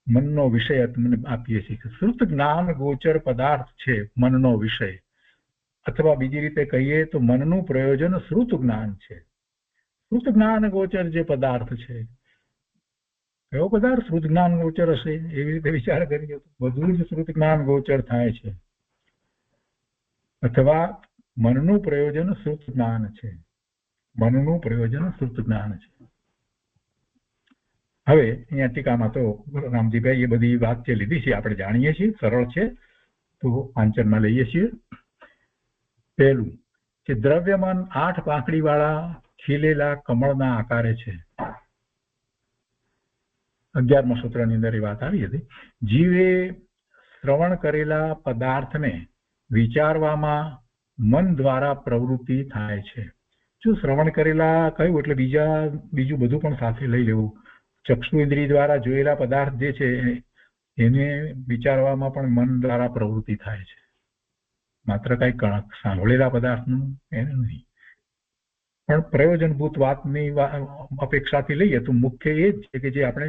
મનનો વિષય તમને આપીએ છીએ કે શ્રુત જ્ઞાન ગોચર પદાર્થ છે મનનો વિષય, અથવા બીજી રીતે કહીએ તો મનનું પ્રયોજન શ્રુત જ્ઞાન છે. શ્રુત જ્ઞાન ગોચર જે પદાર્થ છે, કયો પદાર્થ શ્રુત જ્ઞાન ગોચર હશે? એવી રીતે વિચાર કરીએ તો બધું જ શ્રુત જ્ઞાન ગોચર થાય છે. અથવા મનનું પ્રયોજન શ્રુત જ્ઞાન છે. મનનું પ્રયોજન શ્રુત જ્ઞાન છે. હવે અહીંયા ટીકામાં તો રામજીભાઈ એ બધી વાત જે લીધી છે આપણે જાણીએ છીએ, સરળ છે, તો વાંચનમાં લઈએ છીએ. પહેલું કે દ્રવ્યમાન 8 પાંખડી વાળા ખીલેલા કમળના આકારે છે. 11મા સૂત્રની અંદર એ વાત આવી હતી. જીવે શ્રવણ કરેલા પદાર્થને વિચારવામાં મન દ્વારા પ્રવૃત્તિ થાય છે. જો શ્રવણ કરેલા કહ્યું એટલે બીજું બધું પણ સાથે લઈ લેવું. ચક્ષુ ઇન્દ્રિય દ્વારા જોયેલા પદાર્થ જે છે એને વિચારવામાં પણ મન દ્વારા પ્રવૃત્તિ થાય છે. માત્ર કઈ સાંભળેલા પદાર્થનું એને નહીં. પણ પ્રયોજનભૂત વાતની અપેક્ષાથી લઈએ તો મુખ્ય એ જ છે કે જે આપણે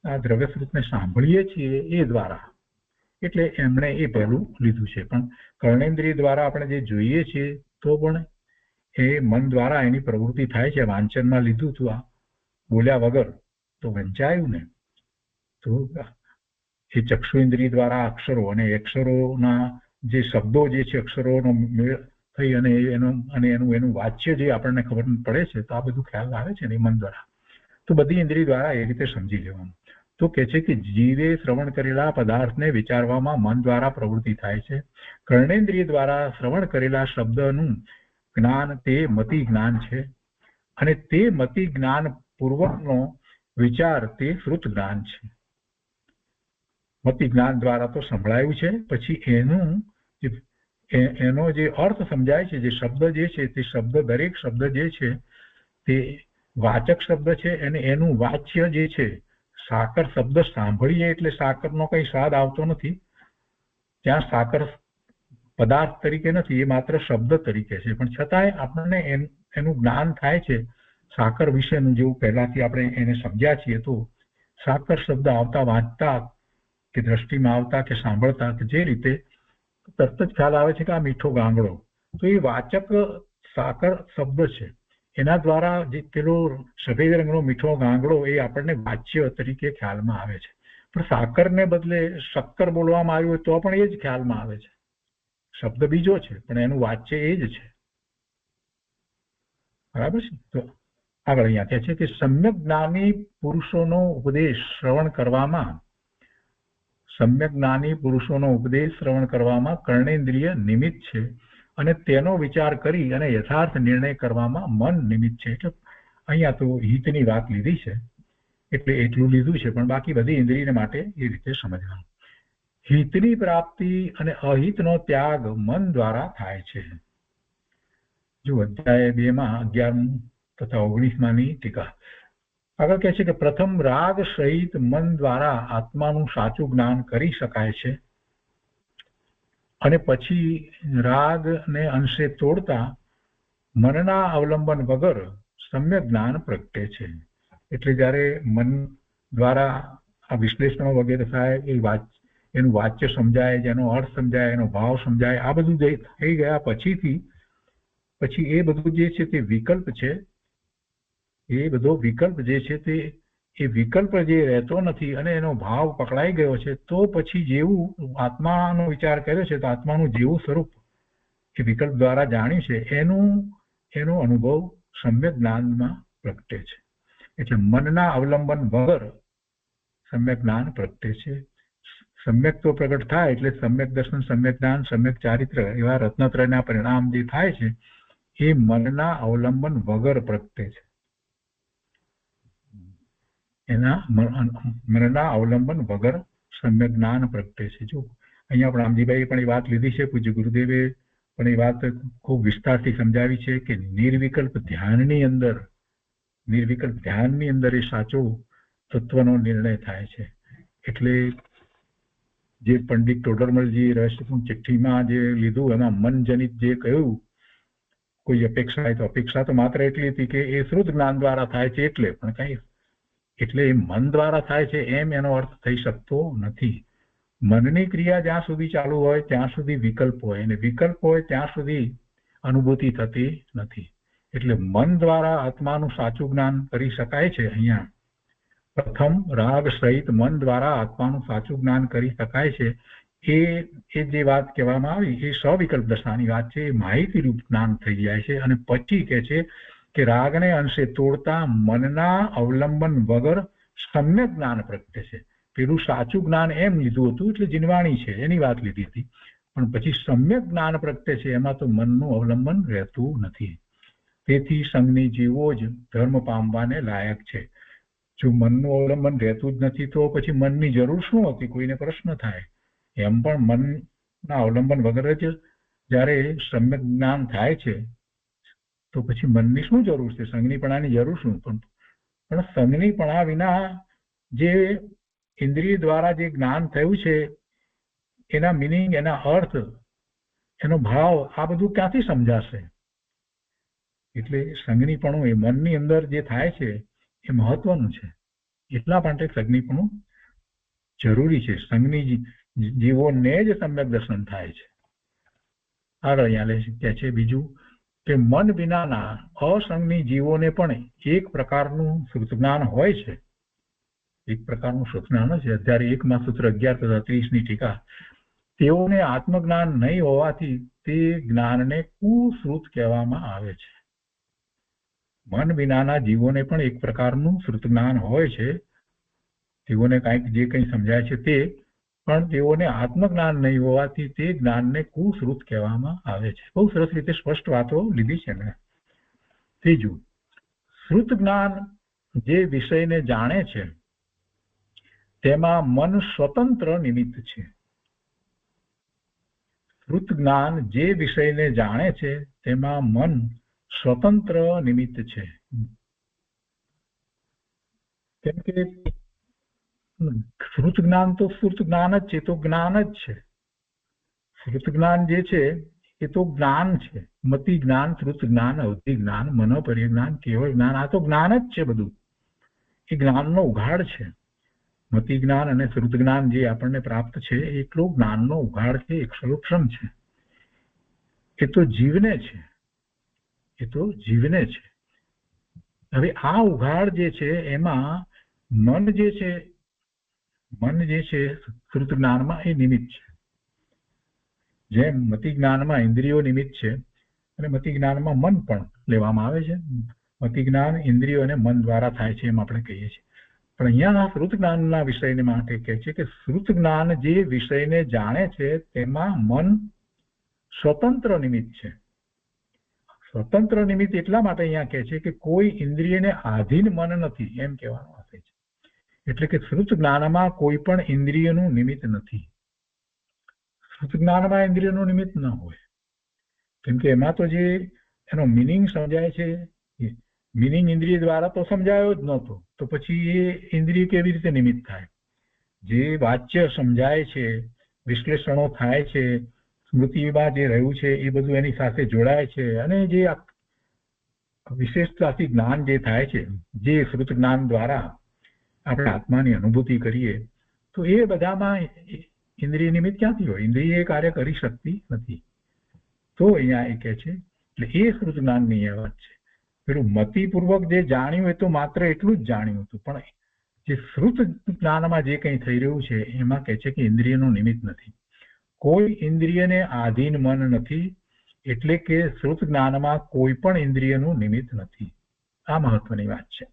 આ દ્રવ્ય સ્વરૂપને સાંભળીએ છીએ એ દ્વારા, એટલે એમણે એ પહેલું લીધું છે. પણ કર્ણેન્દ્રિય દ્વારા આપણે જે જોઈએ છીએ તો પણ એ મન દ્વારા એની પ્રવૃત્તિ થાય છે. વાંચનમાં લીધું હતું, આ બોલ્યા વગર તો વંચાયું ને, તો એ ચક્ષુ ઇન્દ્રિય દ્વારા અક્ષરો અને અક્ષરોના જે શબ્દો જે છે અક્ષરોનો મેળ થઈ અને એનું વાચ્ય જે આપણને ખબર પડે છે, તો આ બધું ખ્યાલ આવે છે ને મન દ્વારા. તો બધી ઇન્દ્રિય દ્વારા એ રીતે સમજી લેવાનું. તો કે છે કે જીવે શ્રવણ કરેલા પદાર્થને વિચારવામાં મન દ્વારા પ્રવૃત્તિ થાય છે. કર્ણેન્દ્રિય દ્વારા શ્રવણ કરેલા શબ્દનું જ્ઞાન તે મતિ જ્ઞાન છે, અને તે મતિ જ્ઞાન પૂર્વકનો વિચાર તે શ્રુત જ્ઞાન છે. મતિ જ્ઞાન દ્વારા તો સંભળાયું છે, પછી એનો જે અર્થ સમજાય છે, જે શબ્દ જે છે તે શબ્દ, દરેક શબ્દ જે છે તે વાચક શબ્દ છે, અને એનું વાચ્ય જે છે, સાકર શબ્દ સાંભળીએ એટલે સાકરનો કઈ સ્વાદ આવતો નથી. ત્યાં સાકર પદાર્થ તરીકે નથી, એ માત્ર શબ્દ તરીકે છે. પણ છતાંય આપણને એનું જ્ઞાન થાય છે સાકર વિશેનું, જેવું પહેલાથી આપણે એને સમજ્યા છીએ. તો સાકર શબ્દ આવતા, વાંચતા કે દ્રષ્ટિમાં આવતા કે સાંભળતા કે જે રીતે તરત જ ખ્યાલ આવે છે કે આ મીઠો ગાંગડો, તો એ વાચક સાકર શબ્દ છે. એના દ્વારા જે પેલો સફેદ રંગનો મીઠો ગાંગડો એ આપણને વાચ્ય તરીકે ખ્યાલમાં આવે છે. પણ સાકરને બદલે શક્કર બોલવામાં આવ્યું હોય તો પણ એ જ ખ્યાલમાં આવે છે. શબ્દ બીજો છે પણ એનું વાચ્ય એ જ છે. બરાબર છે. તો આગળ અહીંયા કહે છે કે સમ્યક જ્ઞાની પુરુષોનો ઉપદેશ શ્રવણ કરવામાં કર્ણેન્દ્રિય નિમિત્ત છે, અને તેનો વિચાર કરી અને યથાર્થ નિર્ણય કરવામાં મન નિમિત્ત છે. એટલે અહીંયા તો હિતની વાત લીધી છે એટલે એટલું લીધું છે, પણ બાકી બધી ઇન્દ્રિય માટે એ રીતે સમજવાનું. હિતની પ્રાપ્તિ અને અહિતનો ત્યાગ મન દ્વારા થાય છે. જો અધ્યાય 2માં 11 તથા 19માની ટીકા. આગળ કહે છે કે પ્રથમ રાગ સહિત મન દ્વારા આત્માનું સાચું જ્ઞાન કરી શકાય છે, અને પછી રાગને અંશે તોડતા મનના અવલંબન વગર સમ્યક જ્ઞાન પ્રગટે છે. એટલે જ્યારે મન દ્વારા આ વિશ્લેષણો વગેરે થાય, એનું વાચ્ય સમજાય, જેનો અર્થ સમજાય, એનો ભાવ સમજાય, આ બધું થઈ ગયા પછી એ બધું જે છે તે વિકલ્પ છે. એ બધો વિકલ્પ જે છે તે એ વિકલ્પ જે રહેતો નથી અને એનો ભાવ પકડાઈ ગયો છે, તો પછી જેવું આત્માનો વિચાર કર્યો છે તો આત્માનું જેવું સ્વરૂપ એ વિકલ્પ દ્વારા જાણ્યું છે એનો અનુભવ સમ્યક જ્ઞાનમાં પ્રગટે છે. એટલે મનના અવલંબન વગર સમ્યક જ્ઞાન પ્રગટે છે. સમ્યક તો પ્રગટ થાય એટલે સમ્યક દર્શન, સમ્યક જ્ઞાન, સમ્યક ચારિત્ર એવા રત્નત્રયના પરિણામ જે થાય છે એ મનના અવલંબન વગર પ્રગટે છે. એના મનના અવલંબન વગર સમ્યક જ્ઞાન પ્રગટે છે. જો અહીંયા પણ રામજીભાઈએ પણ એ વાત લીધી છે, પૂજ્ય ગુરુદેવે પણ એ વાત ખૂબ વિસ્તારથી સમજાવી છે કે નિર્વિકલ્પ ધ્યાનની અંદર એ સાચો તત્વનો નિર્ણય થાય છે. એટલે જે પંડિત ટોડરમલજી રહસ્યપૂર્ણ ચિઠ્ઠીમાં જે લીધું એમાં મનજનિત જે કહ્યું, કોઈ અપેક્ષા હોય તો અપેક્ષા તો માત્ર એટલી હતી કે એ શ્રુત જ્ઞાન દ્વારા થાય છે, પણ કઈ એટલે એ મન દ્વારા થાય છે એમ એનો અર્થ થઈ શકતો નથી. મનની ક્રિયા જ્યાં સુધી ચાલુ હોય ત્યાં સુધી વિકલ્પ હોય, અને વિકલ્પ હોય ત્યાં સુધી અનુભૂતિ થતી નથી. એટલે મન દ્વારા આત્માનું સાચું જ્ઞાન કરી શકાય છે. અહીંયા પ્રથમ રાગ સહિત મન દ્વારા આત્માનું સાચું જ્ઞાન કરી શકાય છે. એ જે વાત કહેવામાં આવી એ સવિકલ્પ દશાની વાત છે. એ માહિતી રૂપ જ્ઞાન થઈ જાય છે. અને પછી કહે છે કે રાગને અંશે તોડતા મનના અવલંબન વગર સમ્યક જ્ઞાન પ્રગટે છે. પેલું સાચું જ્ઞાન એમ લીધું હતું એટલે જીનવાણી છે એની વાત લીધી હતી, પણ પછી સમ્યક જ્ઞાન પ્રગટે છે એમાં તો મનનું અવલંબન રહેતું નથી. તેથી સંઘની જીવો જ ધર્મ પામવાને લાયક છે. જો મનનું અવલંબન રહેતું જ નથી તો પછી મનની જરૂર શું હતી, કોઈને પ્રશ્ન થાય. એમ પણ મનના અવલંબન વગર જ જ્યારે સમ્યક જ્ઞાન થાય છે તો પછી મનની શું જરૂર છે, સંજ્ઞીપણાની જરૂર શું? પણ સંજ્ઞીપણા વિના જે ઇન્દ્રિય દ્વારા જે જ્ઞાન થયું છે એના મિનિંગ, એના અર્થ, એનો ભાવ આ બધું ક્યાંથી સમજાશે? એટલે સંજ્ઞીપણું એ મનની અંદર જે થાય છે એ મહત્વનું છે. એટલા માટે સંજ્ઞીપણું જરૂરી છે. સંજ્ઞી જીવોને જ સમ્યક દર્શન થાય છે. આગળ અહીંયા કહે છે બીજું કે મન વિનાના અસંગની જીવોને પણ એક પ્રકારનું શ્રુતજ્ઞાન હોય છે. એક પ્રકારનું શ્રુતજ્ઞાન છે. અત્યારે 1 સૂત્ર 11 તથા 30ની ટીકા. તેઓને આત્મજ્ઞાન નહીં હોવાથી તે જ્ઞાનને કુશ્રુત કહેવામાં આવે છે. મન વિનાના જીવોને પણ એક પ્રકારનું શ્રુતજ્ઞાન હોય છે. તેઓને કંઈક જે કંઈ સમજાય છે તે, પણ તેઓને આત્મજ્ઞાન નહીં હોવાથી તે જ્ઞાનને કુશ્રુત કહેવામાં આવે છે. બહુ સરસ રીતે સ્પષ્ટ વાતો લીધી છે મેં. ત્રીજું, શ્રુત જ્ઞાન જે વિષયને જાણે છે તેમાં મન સ્વતંત્ર નિમિત્ત છે. શ્રુત જ્ઞાન જે વિષયને જાણે છે તેમાં મન સ્વતંત્ર નિમિત્ત છે. કેમ કે શ્રુત જ્ઞાન તો શ્રુત જ્ઞાન જ છે, તો જ્ઞાન જ છે. શ્રુત જ્ઞાન જે છે એ તો જ્ઞાન છે. મતિ જ્ઞાન, શ્રુત જ્ઞાન, અવધિ જ્ઞાન, મનોપર્ય જ્ઞાન, કેવળ જ્ઞાન, આ તો જ્ઞાન જ છે. બધું એ જ્ઞાનનો ઉઘાડ છે. મતિ જ્ઞાન અને શ્રુત જ્ઞાન જે આપણને પ્રાપ્ત છે એટલો જ્ઞાનનો ઉઘાડ છે, એક્ષલોક્ષમ છે. એ તો જીવને છે, એ તો જીવને છે. હવે આ ઉઘાડ જે છે એમાં મન જે છે શ્રુત જ્ઞાનમાં એ નિમિત્ત છે. જેમ મતિ જ્ઞાનમાં ઇન્દ્રિયો નિમિત્ત છે અને મતિ જ્ઞાનમાં મન પણ લેવામાં આવે છે. મતિ જ્ઞાન ઇન્દ્રિયો અને મન દ્વારા થાય છે એમ આપણે કહીએ છીએ. પણ અહીંયા શ્રુત જ્ઞાનના વિષયને માટે કહે છે કે શ્રુત જ્ઞાન જે વિષયને જાણે છે તેમાં મન સ્વતંત્ર નિમિત્ત છે. સ્વતંત્ર નિમિત્ત એટલા માટે અહીંયા કહે છે કે કોઈ ઇન્દ્રિયને આધીન મન નથી એમ કહેવાનું આવે છે. એટલે કે શ્રુત જ્ઞાનમાં કોઈ પણ ઇન્દ્રિયનું નિમિત્ત નથી. શ્રુત જ્ઞાનમાં ઇન્દ્રિયનું નિમિત્ત ન હોય, કેમ કે એમાં તો જે એનો મિનિંગ સમજાય છે, મિનિંગ ઇન્દ્રિય દ્વારા તો સમજાયો જ નહોતો, તો પછી એ ઇન્દ્રિય કેવી રીતે નિમિત્ત થાય? જે વાચ્ય સમજાય છે, વિશ્લેષણો થાય છે, સ્મૃતિમાં જે રહ્યું છે એ બધું એની સાથે જોડાય છે, અને જે વિશેષતાથી જ્ઞાન જે થાય છે, જે શ્રુત જ્ઞાન દ્વારા આપણે આત્માની અનુભૂતિ કરીએ, તો એ બધામાં ઇન્દ્રિય નિમિત્ત ક્યાંથી હોય? ઇન્દ્રિય એ કાર્ય કરી શકતી નથી. તો અહીંયા એ કહે છે એટલે એ શ્રુત જ્ઞાનની એ વાત છે. પેલું મતિપૂર્વક જે જાણ્યું એ તો માત્ર એટલું જ જાણ્યું હતું, પણ જે શ્રુત જ્ઞાનમાં જે કંઈ થઈ રહ્યું છે એમાં કહે છે કે ઇન્દ્રિયનું નિમિત્ત નથી. કોઈ ઇન્દ્રિયને આધીન મન નથી, એટલે કે શ્રુત જ્ઞાનમાં કોઈ પણ ઇન્દ્રિયનું નિમિત્ત નથી. આ મહત્વની વાત છે.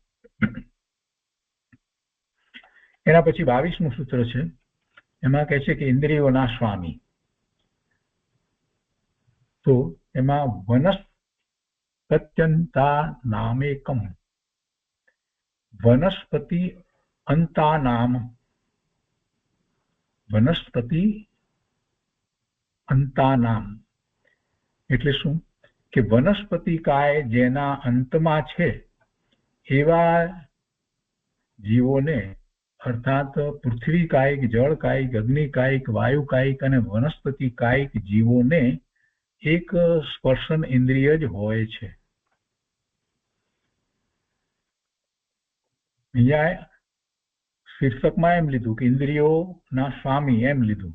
એના પછી 22મું સૂત્ર છે. એમાં કહે છે કે ઇન્દ્રિયોના સ્વામી. તો એમાં વનસ્પત્યંતા નામેકમ, વનસ્પતિ અંતા નામ, વનસ્પતિ અંતા નામ એટલે શું? કે વનસ્પતિ કાય જેના અંતમાં છે એવા જીવોને, અર્થાત પૃથ્વી કાયિક, જળ કાયિક, અગ્નિ કાયિક, વાયુ કાયિક અને વનસ્પતિ કાયિક જીવોને એક સ્પર્શન ઇન્દ્રિય જ હોય છે. અહીંયા શીર્ષકમાં એમ લીધું કે ઇન્દ્રિયોના સ્વામી એમ લીધું,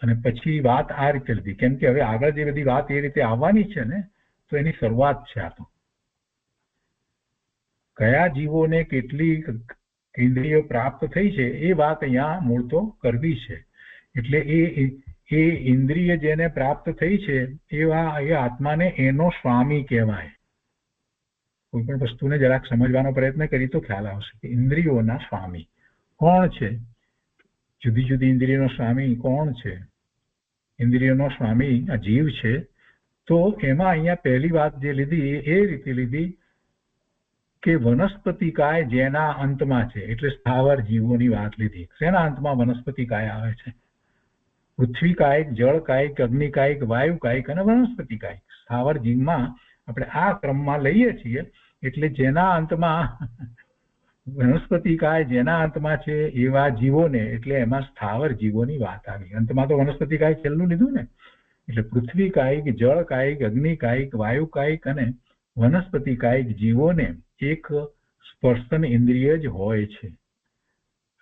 અને પછી વાત આ રીતે લીધી, કેમ કે હવે આગળ જે બધી વાત એ રીતે આવવાની છે ને, તો એની શરૂઆત છે. આ તો કયા જીવોને કેટલી ઇન્દ્રિયો પ્રાપ્ત થઈ છે એ વાત અહીંયા મૂળ તો કરવી છે. એટલે એ ઇન્દ્રિય જેને પ્રાપ્ત થઈ છે એ આત્માને એનો સ્વામી કહેવાય. કોઈ પણ વસ્તુને જરાક સમજવાનો પ્રયત્ન કરી તો ખ્યાલ આવશે કે ઇન્દ્રિયોના સ્વામી કોણ છે, જુદી જુદી ઇન્દ્રિયોનો સ્વામી કોણ છે. ઇન્દ્રિયોનો સ્વામી આ જીવ છે. તો એમાં અહીંયા પહેલી વાત જે લીધી એ રીતે લીધી કે વનસ્પતિ કાય જેના અંતમાં છે, એટલે સ્થાવર જીવોની વાત લીધી. શેના અંતમાં વનસ્પતિ કાય આવે છે? પૃથ્વી કાયિક, જળ કાયિક, અગ્નિ કાયિક, વાયુ કાયિક અને વનસ્પતિ કાયિક. સ્થાવર જીવમાં આપણે આ ક્રમમાં લઈએ છીએ. એટલે જેના અંતમાં વનસ્પતિ કાય જેના અંતમાં છે એવા જીવોને, એટલે એમાં સ્થાવર જીવોની વાત આવી. અંતમાં તો વનસ્પતિ કાય છેલ્લું લીધું ને. એટલે પૃથ્વી કાયિક, જળ કાયિક, અગ્નિ કાયિક, વાયુ કાયિક અને વનસ્પતિ કાયિક જીવોને એક સ્પર્શન ઇન્દ્રિય જ હોય છે.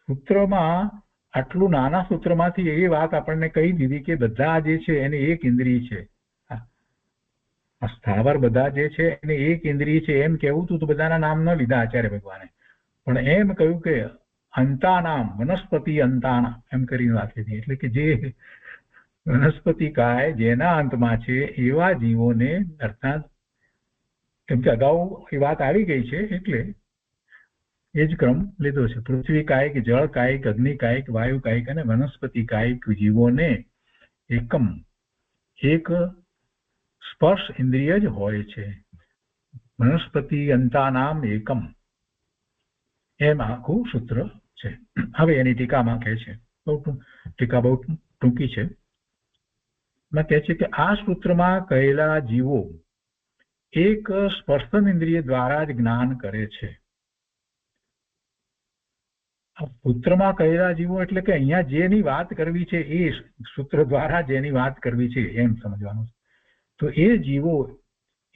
સૂત્રમાં આટલું નાના સૂત્રમાંથી એ વાત આપણને કહી દીધી કે બધા જે છે એને એક ઇન્દ્રિય છે. આ સ્થાવર બધા જે છે એને એક ઇન્દ્રિય છે એમ કેવું તો બધાના નામ ન લીધા આચાર્ય ભગવાને, પણ એમ કહ્યું કે અંતાનામ વનસ્પતિ અંતાના એમ કરીને વાત લીધી. એટલે કે જે વનસ્પતિ કાય જેના અંતમાં છે એવા જીવોને, અર્થાત કેમ કે અગાઉ એ વાત આવી ગઈ છે એટલે એ જ ક્રમ લીધો છે. પૃથ્વી કાયિક, જળ કાયિક, અગ્નિ કાયિક, વાયુ કાયિક અને વનસ્પતિ કાયિક જીવોને એકમ એક સ્પર્શ ઇન્દ્રિય જ હોય છે. વનસ્પતિ અંતાનામ એકમ, એમ આખું સૂત્ર છે. હવે એની ટીકામાં કહે છે, ટીકા બહુ ટૂંકી છે. એમાં કહે છે કે આ સૂત્રમાં કહેલા જીવો એક સ્પર્શન ઇન્દ્રિય દ્વારા જ જ્ઞાન કરે છે. સૂત્રમાં કહેલા જીવો એટલે કે અહીંયા જેની વાત કરવી છે એ સૂત્ર દ્વારા જેની વાત કરવી છે એમ સમજવાનું છે. તો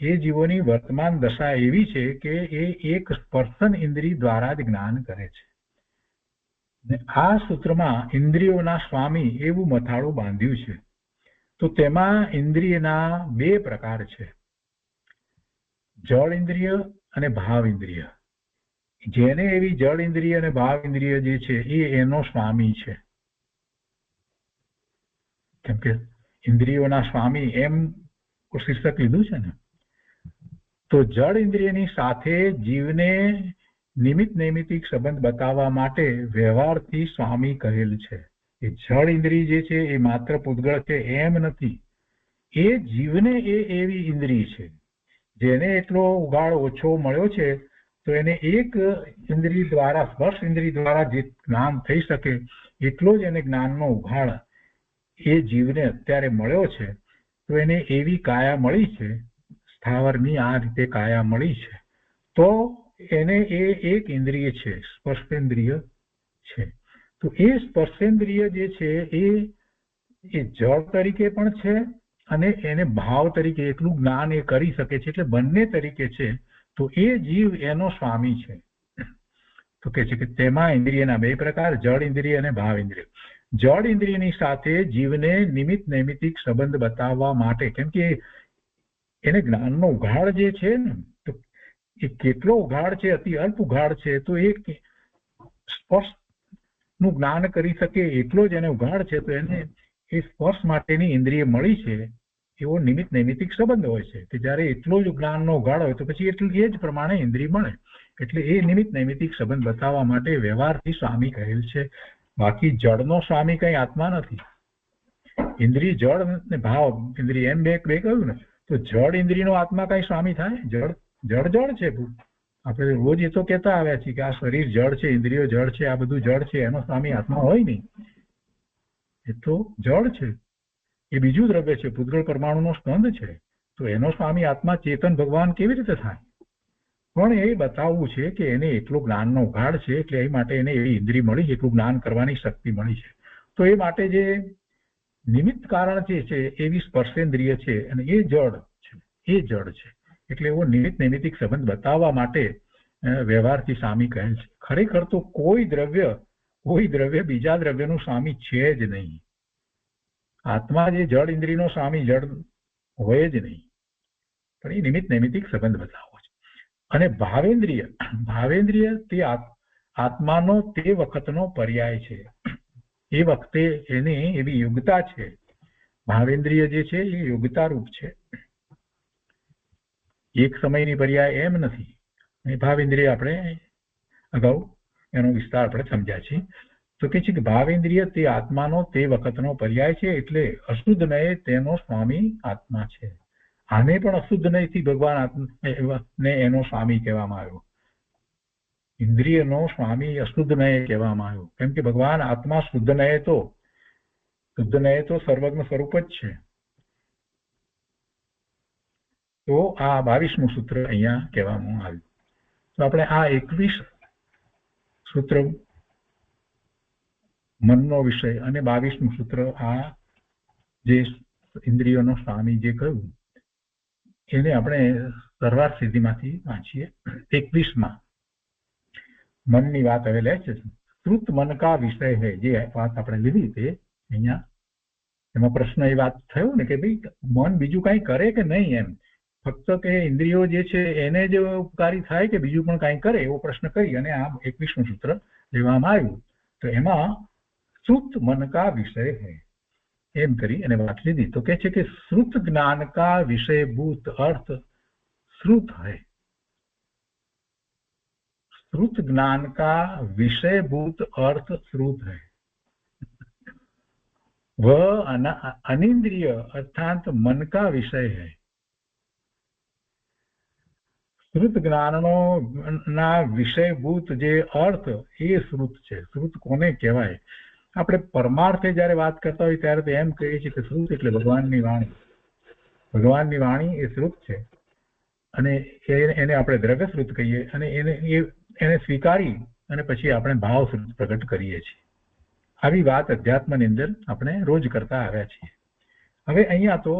એ જીવોની વર્તમાન દશા એવી છે કે એ એક સ્પર્શન ઇન્દ્રિય દ્વારા જ જ્ઞાન કરે છે. આ સૂત્રમાં ઇન્દ્રિયોના સ્વામી એવું મથાળું બાંધ્યું છે. તો તેમાં ઇન્દ્રિયના બે પ્રકાર છે, જળ ઇન્દ્રિય અને ભાવ ઇન્દ્રિય. જેને એવી જળ ઇન્દ્રિય અને ભાવ ઇન્દ્રિય જે છે એ એનો સ્વામી છે. કેમ કે ઇન્દ્રિયોના સ્વામી એમ શીર્ષક લીધું છે ને. તો જળ ઇન્દ્રિયની સાથે જીવને નિમિત્ત નૈમિતિક સંબંધ બતાવવા માટે વ્યવહારથી સ્વામી કહેલ છે. એ જળ ઇન્દ્રિય જે છે એ માત્ર પૂતગળ છે એમ નથી. એ જીવને એ એવી ઇન્દ્રિય છે જેને એટલો ઉગાડ ઓછો મળ્યો છે તો એને એક ઇન્દ્રિય દ્વારા, સ્પર્શ ઇન્દ્રિય દ્વારા જે જ્ઞાન થઈ શકે એટલો જ એને જ્ઞાનનો ઉઘાડ એ જીવને અત્યારે મળ્યો છે. તો એને એવી કાયા મળી છે, સ્થાવરની આ રીતે કાયા મળી છે, તો એને એ એક ઇન્દ્રિય છે, સ્પર્શેન્દ્રિય છે. તો એ સ્પર્શેન્દ્રિય જે છે એ જળ તરીકે પણ છે અને એને ભાવ તરીકે એટલું જ્ઞાન એ કરી શકે છે, એટલે બંને તરીકે છે. તો એ જીવ એનો સ્વામી છે. તો કે છે કે તેમાં ઇન્દ્રિયના બે પ્રકાર, જળ ઇન્દ્રિય અને ભાવ ઇન્દ્રિય. જળ ઇન્દ્રિયની સાથે જીવને નિમિત્ત નૈમિતિક સંબંધ બતાવવા માટે, કેમ કે એને જ્ઞાનનો ઉઘાડ જે છે ને, તો એ કેટલો ઉઘાડ છે, અતિ અલ્પ ઉઘાડ છે. તો એ સ્પર્શ નું જ્ઞાન કરી શકે એટલો જ એને ઉઘાડ છે. તો એને એ સ્પર્શ માટેની ઇન્દ્રિય મળી છે એવો નિમિત્ત નૈમિતિક સંબંધ હોય છે કે જયારે એટલો જ જ્ઞાનનો ઉઘાડ હોય તો પછી એટલું એ જ પ્રમાણે ઇન્દ્રિય મળે. એટલે એ નિમિત્ત નૈમિતિક સંબંધ બતાવવા માટે વ્યવહારથી સ્વામી કહેલ છે. બાકી જળનો સ્વામી કઈ આત્મા નથી. ઇન્દ્રિય જળ ને ભાવ ઇન્દ્રિય એમ બે કહ્યું ને, તો જળ ઇન્દ્રિયનો આત્મા કઈ સ્વામી થાય? જળ છે. આપણે રોજ એ તો કહેતા આવ્યા છીએ કે આ શરીર જળ છે, ઇન્દ્રિયો જળ છે, આ બધું જળ છે, એનો સ્વામી આત્મા હોય નહીં. એ તો જળ છે, એ બીજું દ્રવ્ય છે, પૂતગળ પરમાણુનો સ્કંદ છે. તો એનો સ્વામી આત્મા ચેતન ભગવાન કેવી રીતે થાય? પણ એ બતાવવું છે કે એને એટલો જ્ઞાનનો ઉઘાડ છે, એટલે એ માટે એને એવી ઇન્દ્રિય મળી, એટલું જ્ઞાન કરવાની શક્તિ મળી છે. તો એ માટે જે નિમિત્ત કારણ જે છે એવી સ્પર્શેન્દ્રિય છે અને એ જળ છે. એટલે એવો નિમિત્ત નૈમિતિક સંબંધ બતાવવા માટે વ્યવહારથી સ્વામી કહે છે. ખરેખર તો કોઈ દ્રવ્ય બીજા દ્રવ્યનું સ્વામી છે જ નહીં. આત્મા જે જળ ઇન્દ્રિયનો સ્વામી જળ હોય જ નહીં, પણ એ નિમિત્ત નૈમિતિક સંબંધ બતાવો છે. અને ભાવેન્દ્રિય તે આત્માનો તે વખતનો પર્યાય છે. એ વખતે એને એવી યોગ્યતા છે. ભાવેન્દ્રિય જે છે એ યોગ્યતા રૂપ છે, એક સમયની પર્યાય એમ નથી. ભાવ ઇન્દ્રિય આપણે અગાઉ એનો વિસ્તાર આપણે સમજ્યા છીએ. તો કે છે કે ભાવ ઇન્દ્રિય તે આત્માનો તે વખતનો પર્યાય છે, એટલે અશુદ્ધ નય તેનો સ્વામી આત્મા છે. આને પણ અશુદ્ધ નયથી ભગવાન ને એનો સ્વામી કહેવામાં આવ્યો. ઇન્દ્રિયનો સ્વામી અશુદ્ધ નય કહેવામાં આવ્યો, કેમ કે ભગવાન આત્મા શુદ્ધ નય તો સર્વજ્ઞ સ્વરૂપ જ છે. તો આ 22મું સૂત્ર અહીંયા કહેવામાં આવ્યું. તો આપણે આ 21 સૂત્ર મનનો વિષય અને 22મું સૂત્ર આ જે ઇન્દ્રિયોનો સ્વામી જે કહ્યું એને આપણે સર્વાર્થ સિદ્ધિમાંથી વાંચીએ. 21માં મનની વાત હવે લે છે. શ્રુત મન કા વિષય હૈ, જે વાત આપણે લીધી તે અહીંયા એમાં પ્રશ્ન એ વાત થયો ને કે ભાઈ મન બીજું કઈ કરે કે નહીં, એમ ફક્ત કે ઇન્દ્રિયો જે છે એને જ ઉપકારી થાય કે બીજું પણ કઈ કરે, એવો પ્રશ્ન કરી અને આ 21મું સૂત્ર લેવામાં આવ્યું. તો એમાં શ્રુત મન કા વિષય હૈ એમ કરી અને વાત લીધી. તો કે છે કે શ્રુત જ્ઞાન કા વિષયભૂત અર્થ श्रुत है. श्रुत ज्ञान का विषयभूत अर्थ श्रुत है. वह अनिंद्रिय अर्थात मन का विषय है. श्रुत ज्ञाननो ना विषयभूत जे अर्थ એ શ્રુત છે. શ્રુત કોને કહેવાય? આપણે પરમાર્થે જ્યારે વાત કરતા હોય ત્યારે તો એમ કહીએ છીએ કે શ્રુત એટલે ભગવાનની વાણી. ભગવાનની વાણી એ શ્રુત છે અને એને આપણે દ્રવ્ય શ્રુત કહીએ અને એને સ્વીકારી અને પછી આપણે ભાવ શ્રુત પ્રગટ કરીએ છીએ. આવી વાત અધ્યાત્મની અંદર આપણે રોજ કરતા આવ્યા છીએ. હવે અહીંયા તો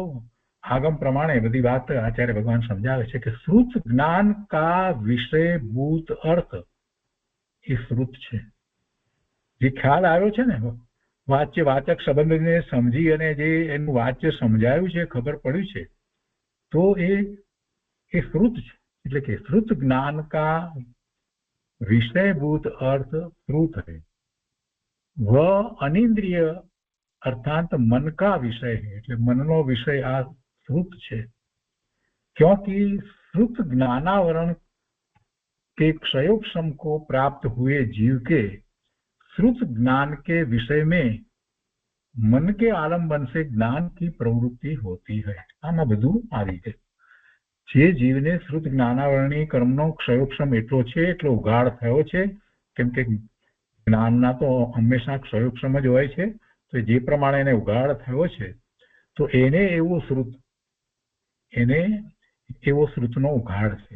આગમ પ્રમાણે બધી વાત આચાર્ય ભગવાન સમજાવે છે કે શ્રુત જ્ઞાન કા વિષયભૂત અર્થ એ શ્રુત છે. જે ખ્યાલ આવ્યો છે ને વાચ્ય વાચક સંબંધને સમજી અને જે એનું વાચ્ય સમજાયું છે, ખબર પડ્યું છે, તો એ શ્રુત છે. એટલે કે શ્રુત જ્ઞાન કા વિષયભૂત અર્થ श्रुत है. वह अनिंद्रिय अर्थात मन का विषय है. એટલે મનનો વિષય આ श्रुत છે. क्योंकि श्रुत ज्ञानावरण के क्षयोक्षम को प्राप्त हुए जीव के श्रुत ज्ञान के विषय में मन के आलम्बन से ज्ञान की प्रवृत्ति होती है. આમાં બધું આવી છે. જે જીવને શ્રુત જ્ઞાનાવરણી કર્મનો ક્ષયોક્ષમ એટલો છે, એટલો ઉઘાડ થયો છે, કેમ કે જ્ઞાનના તો હંમેશા ક્ષયોક્ષમ જ હોય છે, તો જે પ્રમાણે એને ઉઘાડ થયો છે તો એને એવો શ્રુતનો ઉઘાડ છે.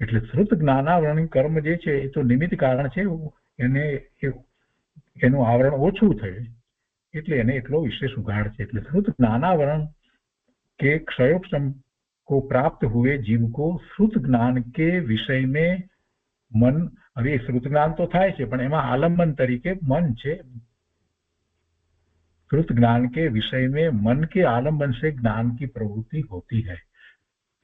એટલે શ્રુત જ્ઞાનાવરણી કર્મ જે છે એ તો નિમિત્ત કારણ છે, એનું આવરણ ઓછું થયું એટલે એને એટલો વિશેષ ઉઘાડ છે. એટલે શ્રુત જ્ઞાનાવરણ के क्षयोक्षम को प्राप्त हुए जीव को श्रुत ज्ञान के विषय में मन, હવે શ્રુત જ્ઞાન તો થાય છે પણ એમાં આલંબન તરીકે મન છે. श्रुत ज्ञान के विषय में मन के आलंबन से ज्ञान की प्रवृत्ति होती है.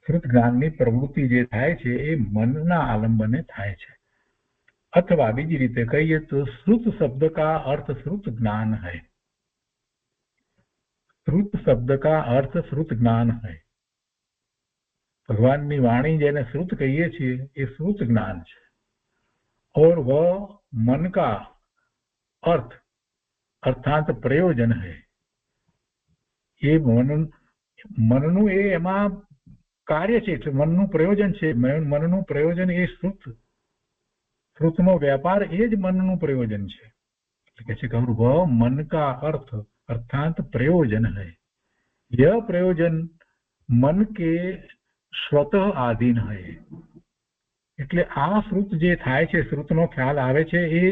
श्रुत ज्ञानની પ્રવૃત્તિ જે થાય છે એ મનના આલંબને થાય છે. અથવા બીજી રીતે કહીએ તો श्रुत शब्द का अर्थ श्रुत ज्ञान है. श्रुत शब्द का अर्थ श्रुत ज्ञान है. भगवान की वाणी जेने श्रुत कहिए छे ये श्रुत ज्ञान है. और वह मन का अर्थ अर्थात प्रयोजन है. ये मनનું એ એમાં કાર્ય છે, એટલે મનનું પ્રયોજન છે. મનનું પ્રયોજન એ શ્રુતનો વ્યાપાર એ જ મનનું પ્રયોજન છે. એટલે કે વહ मन का अर्थ अर्थात प्रयोजन है. यह प्रयोजन मन के स्वतः आधीन है. એટલે આ શ્રુત જે થાય છે, શ્રુતનો ખ્યાલ આવે છે એ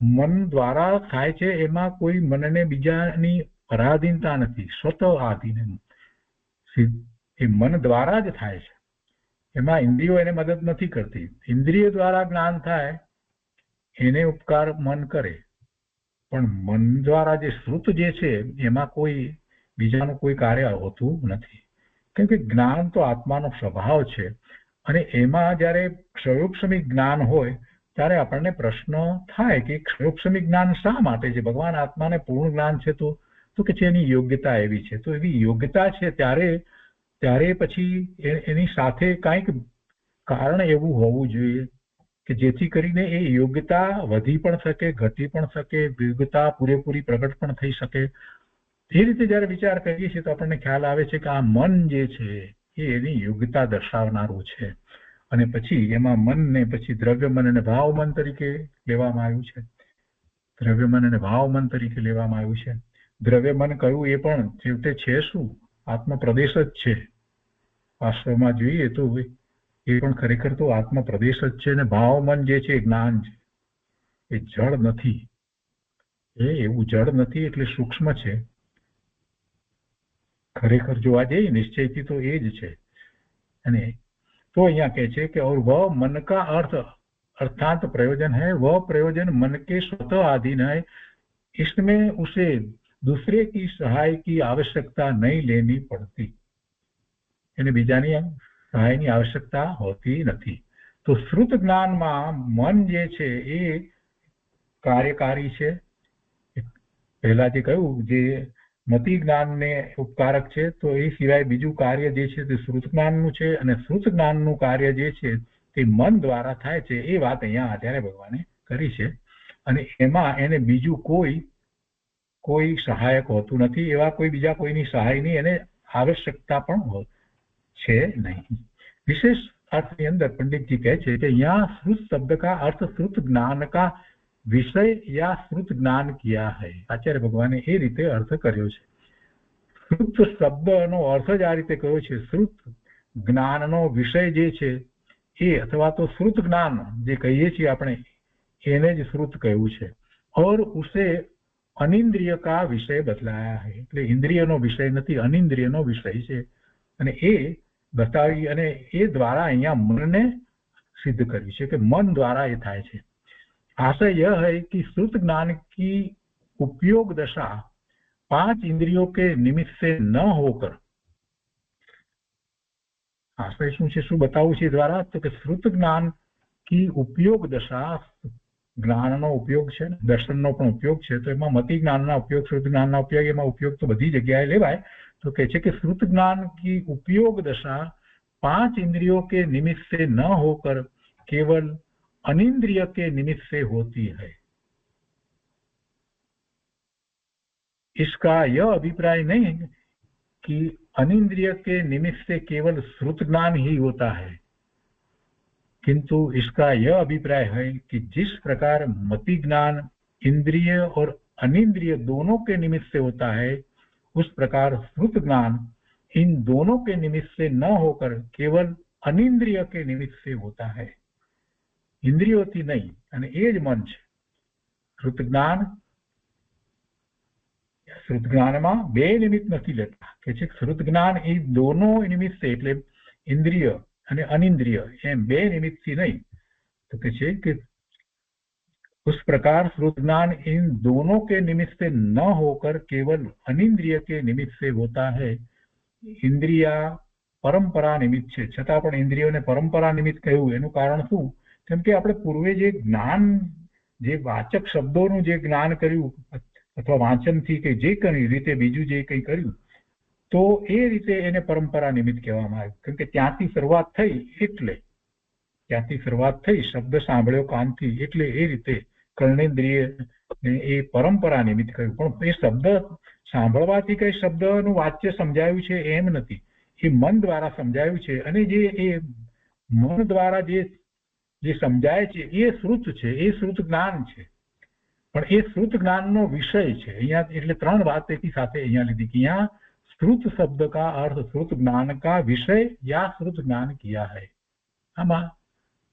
મન દ્વારા થાય છે. એમાં કોઈ મનને બીજાની પરાધીનતા નથી. સ્વતઃ આધીન એ મન દ્વારા જ થાય છે. એમાં ઇન્દ્રિયો એને મદદ નથી કરતી. ઇન્દ્રિય દ્વારા જ્ઞાન થાય એને ઉપકાર મન કરે, પણ મન દ્વારા જે શ્રુત જે છે એમાં કોઈ બીજાનું કોઈ કાર્ય હોતું નથી. કેમ કે જ્ઞાન તો આત્માનો સ્વભાવ છે અને એમાં જ્યારે ક્ષયોક્ષમી જ્ઞાન હોય ત્યારે આપણને પ્રશ્ન થાય કે ક્ષયોક્ષમી જ્ઞાન શા માટે છે? ભગવાન આત્માને પૂર્ણ જ્ઞાન છે તો કે છે એની યોગ્યતા એવી છે. તો એવી યોગ્યતા છે ત્યારે પછી એની સાથે કાંઈક કારણ એવું હોવું જોઈએ કે જેથી કરીને એ યોગ્યતા વધી પણ શકે, ઘટી પણ શકે, યોગ્યતા પૂરેપૂરી પ્રગટ પણ થઈ શકે. એ રીતે જયારે વિચાર કરીએ છીએ તો આપણને ખ્યાલ આવે છે કે આ મન જે છે એ એની યોગ્યતા દર્શાવનારું છે. અને પછી એમાં મનને પછી દ્રવ્ય મન અને ભાવ મન તરીકે લેવામાં આવ્યું છે. દ્રવ્ય મન અને ભાવ મન તરીકે લેવામાં આવ્યું છે. દ્રવ્ય મન કયું એ પણ છેવટે છે શું? આત્મ પ્રદેશ જ છે. વાસ્તવમાં જોઈએ તો એ પણ ખરેખર તો આત્મ પ્રદેશ જ છે. અને ભાવ મન જે છે એ જ્ઞાન છે, એ જળ નથી. એ એવું જળ નથી એટલે સૂક્ષ્મ છે. ખરેખર જોવા જઈએ નિશ્ચયથી તો એ જ છે. અને तो यहाँ कहे छे कि और वह मन का अर्थ अर्थात प्रयोजन है, वह प्रयोजन मन के स्वतः अधीन है, इसमें उसे दूसरे की सहाय की आवश्यकता नहीं लेनी पड़ती. એને બીજાની સહાયની આવશ્યકતા હોતી નથી. તો શ્રુત જ્ઞાનમાં મન જે છે એ કાર્યકારી છે. પહેલા જે કહ્યું જે મતિ જ્ઞાનને ઉપકારક છે, તો એ સિવાય બીજું કાર્ય જે છે તે શ્રુત જ્ઞાનનું છે. અને શ્રુત જ્ઞાનનું કાર્ય જે છે તે મન દ્વારા થાય છે. એ વાત અહીંયા આચાર્ય ભગવાને કરી છે. અને એમાં એને બીજું કોઈ સહાયક હોતું નથી. એવા કોઈ બીજા કોઈની સહાયની એને આવશ્યકતા પણ છે નહીં. विशेष अर्थ के अंदर पंडित जी कहे छे कि यहाँ श्रुत शब्द का अर्थ श्रुत ज्ञान का विषय या श्रुत ज्ञान किया है. आचार्य भगवाने ए रीते अर्थ कर्यो छे. श्रुत शब्दनो अर्थ ज आ रीते कर्यो छे. श्रुत ज्ञाननो विषय जे छे ए अथवा तो श्रुत ज्ञान जे कहीए छीए आपणे एने ज श्रुत कह्युं छे. और उसे अनिंद्रिय का विषय बतलाया है. એટલે ઇન્દ્રિયનો વિષય નથી, અનિંદ્રિયનો વિષય છે. અને એ बतावी અને એ દ્વારા અહીંયા મનને सिद्ध કર્યું છે કે मन द्वारा ये થાય છે. आशय यह है कि श्रुत ज्ञान की उपयोग दशा 5 इंद्रियों के निमित्त से न होकर, आशय શું છે, શું બતાવવું છે દ્વારા, તો કે શ્રુત જ્ઞાન की उपयोग दशा, જ્ઞાનનો ઉપયોગ છે, દર્શનનો પણ ઉપયોગ છે. તો એમાં મતિ જ્ઞાનના ઉપયોગ, શ્રુત જ્ઞાનના ઉપયોગ, એમાં ઉપયોગ તો બધી જગ્યાએ લેવાય. तो कहते हैं कि श्रुत ज्ञान की उपयोग दशा 5 इंद्रियों के निमित्त से न होकर केवल अनिंद्रिय के निमित्त से होती है. इसका यह अभिप्राय नहीं कि अनिंद्रिय के निमित्त से केवल श्रुत ज्ञान ही होता है, किंतु इसका यह अभिप्राय है कि जिस प्रकार मति ज्ञान इंद्रिय और अनिंद्रिय दोनों के निमित्त से होता है, उस प्रकार श्रुत ज्ञान इन दोनों के निमित्त से न होकर केवल अनिंद्रिय के निमित्त से होता है. इंद्रियों नहीं. અને એ જ મન છે. શ્રુત જ્ઞાનમાં બે નિમિત્ત નથી લેતા. કે છે શ્રુત જ્ઞાન એ દોનો નિમિત્ત છે, એટલે ઇન્દ્રિય અને અનિંદ્રિય એમ બે નિમિત્તથી નહીં. તો કે છે કે उस प्रकार श्रुत ज्ञान इन दोनों के निमित्त से न होकर केवल अनिंद्रिय के निमित्त से होता है. इंद्रिया परंपरा निमित्त છે, છતાં પણ ઇન્દ્રિયોને પરંપરા નિમિત્ત કહ્યું. એનું કારણ શું? કેમ કે આપણે પૂર્વે જે જ્ઞાન, જે વાચક શબ્દોનું જે જ્ઞાન કર્યું અથવા વાંચનથી કે જે કઈ રીતે બીજું જે કંઈ કર્યું, તો એ રીતે એને પરંપરા નિમિત્ત કહેવામાં આવ્યું. કેમ કે ત્યાંથી શરૂઆત થઈ, શબ્દ સાંભળ્યો કાનથી, એટલે એ રીતે કર્ણેન્દ્રિય એ પરંપરા નિમિત્ત કહ્યું. પણ એ શબ્દ સાંભળવાથી કઈ શબ્દનું વાચ્ય સમજાયું છે એમ નથી, એ મન દ્વારા સમજાયું છે. અને જે એ મન દ્વારા જે સમજાય છે એ શ્રુત છે, એ શ્રુત જ્ઞાન છે. પણ એ શ્રુત જ્ઞાનનો વિષય છે. અહીંયા એટલે ત્રણ વાત એકી સાથે અહીંયા લીધી કે यहाँ श्रुत शब्द का अर्थ श्रुत ज्ञान का विषय या श्रुत ज्ञान किया है. આમાં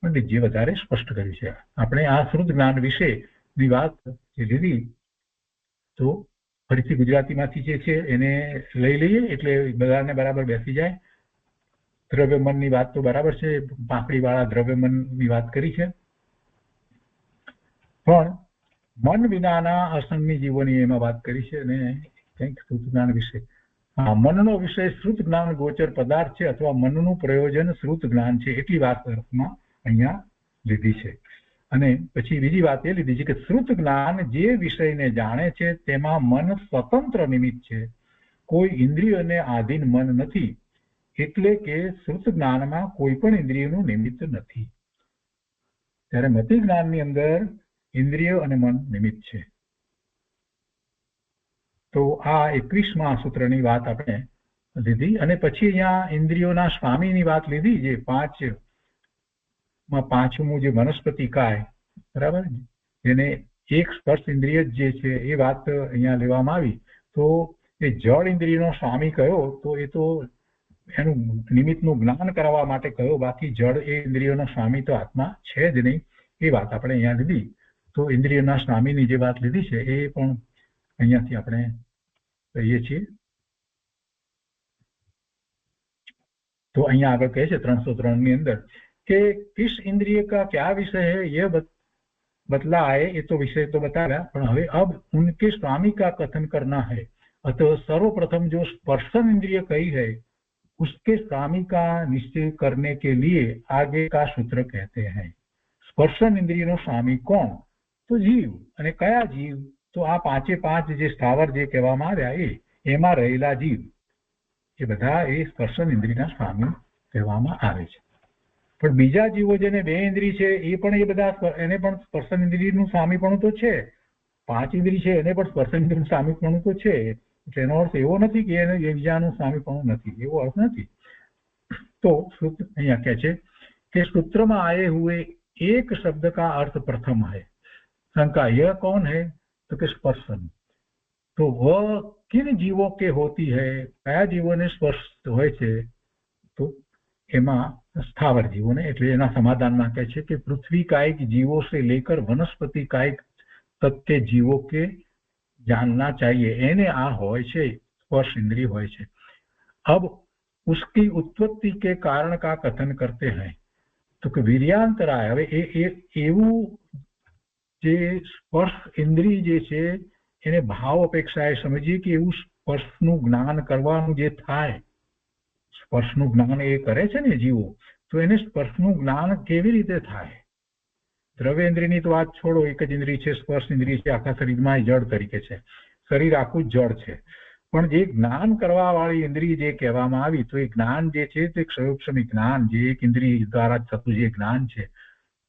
પંડિતજી વધારે સ્પષ્ટ કર્યું છે. આપણે આ શ્રુત જ્ઞાન વિશેની વાત લીધી, તો ફરીથી ગુજરાતીમાંથી જે છે એને લઈ લઈએ એટલે બધાને બરાબર બેસી જાય. દ્રવ્ય મનની વાત તો બરાબર છે, પાંખડીવાળા દ્રવ્ય મનની વાત કરી છે, પણ મન વિનાના અસંગી જીવોની એમાં વાત કરી છે. અને કંઈક શ્રુત જ્ઞાન વિશે, મનનો વિષય શ્રુત જ્ઞાન ગોચર પદાર્થ છે અથવા મનનું પ્રયોજન શ્રુત જ્ઞાન છે, એટલી વાત અર્થમાં અહીંયા લીધી છે. અને પછી બીજી વાત એ લીધી છે કે શ્રુત જ્ઞાન જે વિષયને જાણે છે તેમાં મન સ્વતંત્ર નિમિત્ત છે, કોઈ ઇન્દ્રિયોને આધીન મન નથી. એટલે કે શ્રુત જ્ઞાનમાં કોઈ પણ ઇન્દ્રિયનું નિમિત્ત નથી. ત્યારે મતિ જ્ઞાનની અંદર ઇન્દ્રિય અને મન નિમિત્ત છે. તો આ 21મા સૂત્રની વાત આપણે લીધી અને પછી અહીંયા ઇન્દ્રિયોના સ્વામીની વાત લીધી, જે પાંચમું જે વનસ્પતિ કાય, બરાબર, જેને એક સ્પર્શ ઇન્દ્રિય જે છે એ વાત અહીંયા લેવામાં આવી. તો એ જળ ઇન્દ્રિયનો સ્વામી કયો, તો એ તો એનું નિમિત્તનું જ્ઞાન કરવા માટે કયો, બાકી જળ એ ઇન્દ્રિયોનો સ્વામી તો આત્મા છે જ નહીં, એ વાત આપણે અહીંયા લીધી. તો ઇન્દ્રિયોના સ્વામીની જે વાત લીધી છે એ પણ અહીંયાથી આપણે કહીએ છીએ. तो અહીંયા આગળ કહે છે 303 ની અંદર કે किस इंद्रिय का क्या विषय है ये बतला है, ये तो विषय तो बताया, पर હવે अब उनके स्वामी का कथन करना है. अतः सर्वप्रथम जो स्पर्शन इंद्रिय कही है उसके स्वामी का निश्चय करने के लिए आगे का सूत्र कहते हैं. स्पर्शन इंद्रियનો સ્વામી કોણ? તો જીવ. અને કયા જીવ? તો આ પાંચે પાંચ જે સ્થાવર જે કહેવામાં આવ્યા એમાં રહેલા જીવ, એ બધા એ સ્પર્શન ઇન્દ્રિયના સ્વામી કહેવામાં આવે છે. પણ બીજા જીવો જેને બે ઇન્દ્રિય છે એ પણ એ બધા એને પણ સ્પર્શન ઇન્દ્રિયનું સ્વામીપણું તો છે. 5 ઇન્દ્રિય છે એને પણ સ્પર્શન ઇન્દ્રિયનું સ્વામીપણું તો છે. એટલે એનો અર્થ એવો નથી કે એને બીજાનું સ્વામીપણું નથી, એવો અર્થ નથી. તો અહીંયા કહે છે કે सूत्र में आए हुए एक शब्द का अर्थ प्रथम है. शंका यह कौन है? तो कि स्पर्शन. तो वह किन जीवों के होती है? कया जीवोने स्पर्श હોય છે? તો એમાં સ્થાવર જીવોને. એટલે એના સમાધાનમાં કહે છે કે પૃથ्वी कायिक जीवों से लेकर वनस्पति कायिक तक के जीवों के जानना चाहिए. એને આ હોય છે, स्पर्श इंद्रिय હોય છે. अब उसकी उत्पत्ति के कारण का कथन करते हैं. तो कि વીર્યાંતરાય. હવે એવું જે સ્પર્શ ઇન્દ્રિય જે છે એને ભાવ અપેક્ષાએ સમજીએ કે એવું સ્પર્શનું જ્ઞાન કરવાનું જે થાય, સ્પર્શનું જ્ઞાન એ કરે છે ને જીવો, તો એને સ્પર્શનું જ્ઞાન કેવી રીતે થાય? દ્રવ્યેન્દ્રિયની તો વાત છોડો, એક જ ઇન્દ્રિય છે, સ્પર્શ ઇન્દ્રિય છે, આખા શરીરમાં જળ તરીકે છે, શરીર આખું જળ છે. પણ જે જ્ઞાન કરવા વાળી ઇન્દ્રિય જે કહેવામાં આવી, તો એ જ્ઞાન જે છે તે ક્ષયોક્ષમી જ્ઞાન, જે એક ઇન્દ્રિય દ્વારા થતું જે જ્ઞાન છે,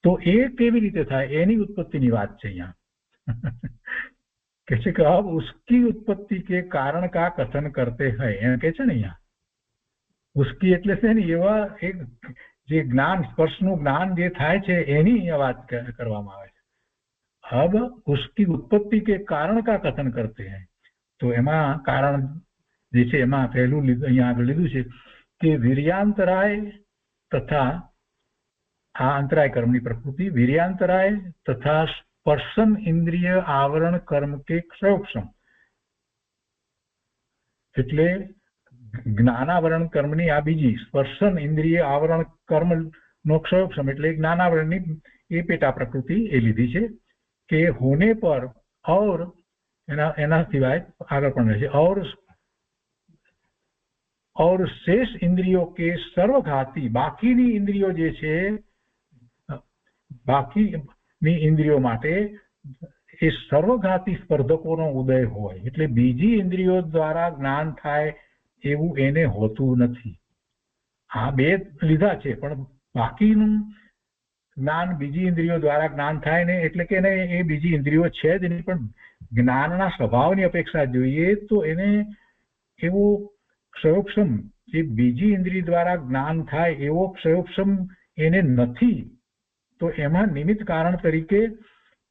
તો એ કેવી રીતે થાય એની ઉત્પત્તિની વાત છે અહીંયા. કે છે કે અબ ઉસકી ઉત્પત્તિ કે કારણ કા કથન કરતે હૈ, એમ કે છે ને અહીંયા. ઉસકી એટલે છે ને એવા એક જે જ્ઞાન, સ્પર્શનું જ્ઞાન જે થાય છે એની અહીંયા વાત કરવામાં આવે છે. અબ ઉસકી ઉત્પત્તિ કે કારણ કા કથન કરતે હૈ. તો એમાં કારણ જે છે એમાં પહેલું અહીંયા આગળ લીધું છે કે વીર્યાંતરાય તથા આ અંતરાય કર્મની પ્રકૃતિ, વીર્યાંતરાય તથા સ્પર્શન ઇન્દ્રિય આવરણ કર્મ કે ક્ષયોક્ષમ. એટલે જ્ઞાનાવરણ કર્મની આ બીજી, સ્પર્શન ઇન્દ્રિય આવરણ કર્મ નો ક્ષયોક્ષમ એટલે જ્ઞાનાવરણની એ પેટા પ્રકૃતિ એ લીધી છે કે હોને પર और એના સિવાય આગળ પણ રહે છે और शेष इंद्रियों के सर्वघाती, બાકીની ઇન્દ્રિયો જે છે, બાકીની ઇન્દ્રિયો માટે એ સર્વઘાતી સ્પર્ધકોનો ઉદય હોય. એટલે બીજી ઇન્દ્રિયો દ્વારા જ્ઞાન થાય એવું એને હોતું નથી. આ બે લીધા છે, પણ બાકીનું જ્ઞાન બીજી ઇન્દ્રિયો દ્વારા જ્ઞાન થાય ને, એટલે કે એને એ બીજી ઇન્દ્રિયો છે જ નહીં, પણ જ્ઞાનના સ્વભાવની અપેક્ષા જોઈએ તો એને એવું ક્ષયોક્ષમ, જે બીજી ઇન્દ્રિય દ્વારા જ્ઞાન થાય એવો ક્ષયોક્ષમ એને નથી. તો એમાં નિમિત્ત કારણ તરીકે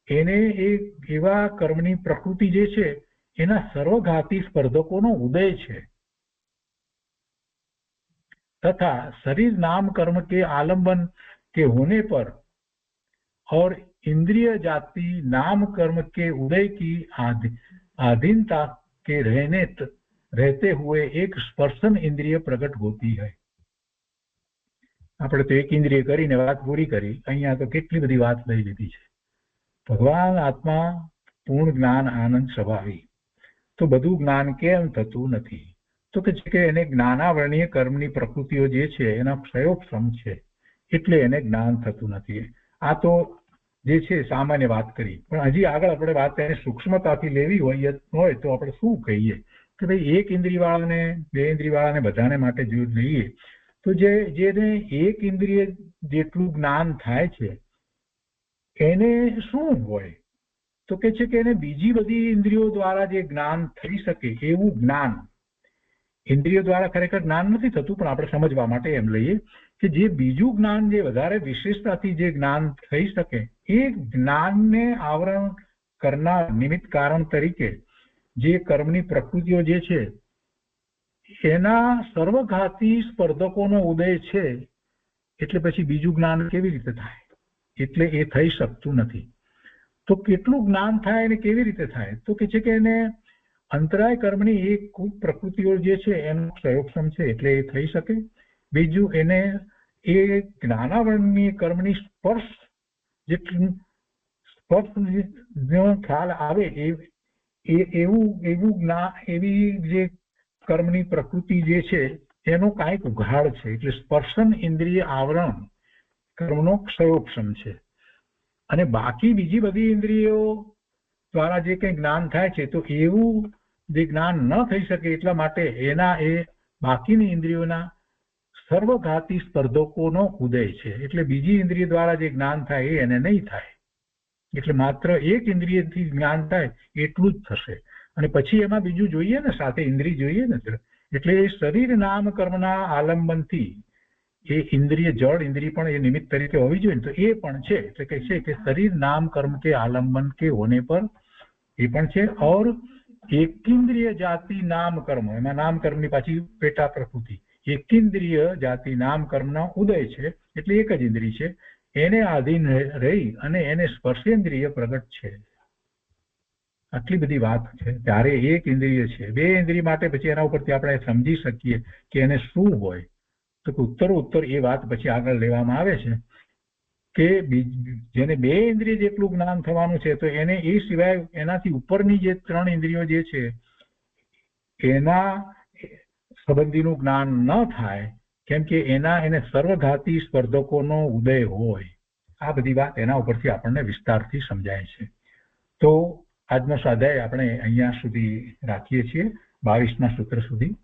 એને એ એવા કર્મની પ્રકૃતિ જે છે એના સર્વઘાતી સ્પર્ધકોનો ઉદય છે. तथा शरीर नाम कर्म के आलंबन के होने पर और इंद्रिय जाति नाम कर्म के उदय की आधीनता के रहते हुए एक स्पर्शन इंद्रिय प्रकट होती है. આપણે તો એક ઇન્દ્રિય કરીને વાત પૂરી કરી. અહીંયા તો કેટલી બધી વાત લઈ લીધી છે. ભગવાન આત્મા પૂર્ણ જ્ઞાન આનંદ સ્વભાવી, તો બધું જ્ઞાન કેમ થતું નથી? તો કે એને જ્ઞાનાવરણીય કર્મની પ્રકૃતિઓ જે છે એના ક્ષયોક્ષમ છે, એટલે એને જ્ઞાન થતું નથી. આ તો જે છે સામાન્ય વાત કરી, પણ હજી આગળ આપણે વાત એને સૂક્ષ્મતાથી લેવી હોય તો આપણે શું કહીએ? કે ભાઈ એક ઇન્દ્રિયવાળાને, બે ઇન્દ્રિયવાળાને બધાને માટે જો લઈએ તો જેને એક ઇન્દ્રિય જેટલું જ્ઞાન થાય છે એને શું હોય? તો કે છે કે એને બીજી બધી ઇન્દ્રિયો દ્વારા જે જ્ઞાન થઈ શકે એવું જ્ઞાન. ઇન્દ્રિયો દ્વારા ખરેખર જ્ઞાન નથી થતું, પણ આપણે સમજવા માટે એમ લઈએ કે જે બીજું જ્ઞાન, જે વધારે વિશેષતાથી જે જ્ઞાન થઈ શકે એ જ્ઞાનને આવરણ કરનાર નિમિત્ત કારણ તરીકે જે કર્મની પ્રકૃતિઓ જે છે એના સર્વઘાતી સ્પર્ધકોનો ઉદય છે. એટલે પછી બીજું જ્ઞાન કેવી રીતે થાય? એટલે એ થઈ શકતું નથી. તો કેટલું જ્ઞાન થાય અને કેવી રીતે થાય? તો કે છે કે એને અંતરાય કર્મની એક પ્રકૃતિઓ જે છે એનો ક્ષયોક્ષમ છે એટલે એ થઈ શકે. બીજું, એને એ જ્ઞાનાવરણની કર્મની સ્પર્શ સ્પર્શનો ખ્યાલ આવે એવું જ્ઞાન, એવી જે કર્મની પ્રકૃતિ જે છે એનો કાંઈક ઉઘાડ છે. એટલે સ્પર્શન ઇન્દ્રિય આવરણ કર્મનો ક્ષયોક્ષમ છે. અને બાકી બીજી બધી ઇન્દ્રિયો દ્વારા જે કંઈ જ્ઞાન થાય છે તો એવું જે જ્ઞાન ન થઈ શકે એટલા માટે એના એ બાકીની ઇન્દ્રિયોના સર્વઘાતી સ્પર્ધકોનો ઉદય છે. એટલે બીજી ઇન્દ્રિય દ્વારા જે જ્ઞાન થાય એ એને નહીં થાય. એટલે માત્ર એક ઇન્દ્રિયથી જ્ઞાન થાય એટલું જ થશે. અને પછી એમાં બીજું જોઈએ ને, સાથે ઇન્દ્રિય જોઈએ ને. એટલે એ શરીર નામ કર્મના આલંબનથી એ ઇન્દ્રિય, જળ ઇન્દ્રિય પણ એ નિમિત્ત તરીકે હોવી જોઈએ ને, તો એ પણ છે. એટલે કહે છે કે શરીર નામ કર્મ के आलम्बन के होने पर એ પણ છે. और એકેન્દ્રિય જાતિ નામ કર્મ, એમાં નામ કર્મની પાછી પેટા પ્રકૃતિ, એકેન્દ્રિય જાતિ નામ કર્મના ઉદય છે. એટલે એક જ ઇન્દ્રિય છે, એને આધીન રહી અને એને સ્પર્શેન્દ્રિય પ્રગટ છે. આટલી બધી વાત છે. ત્યારે એક ઇન્દ્રિય છે. બે ઇન્દ્રિય માટે પછી એના ઉપરથી આપણે સમજી શકીએ કે એને શું હોય. તો ઉત્તર એ વાત પછી આગળ લેવામાં આવે છે કે જેને બે ઇન્દ્રિય જેટલું જ્ઞાન થવાનું છે તો એને એ સિવાય એનાથી ઉપરની જે ત્રણ ઇન્દ્રિયો જે છે એના સંબંધીનું જ્ઞાન ન થાય, કેમ કે એને સર્વઘાતી સ્પર્ધકોનો ઉદય હોય. આ બધી વાત એના ઉપરથી આપણને વિસ્તારથી સમજાય છે. તો આજનો સ્વાધ્યાય આપણે અહીંયા સુધી રાખીએ છીએ, 22મા સૂત્ર સુધી.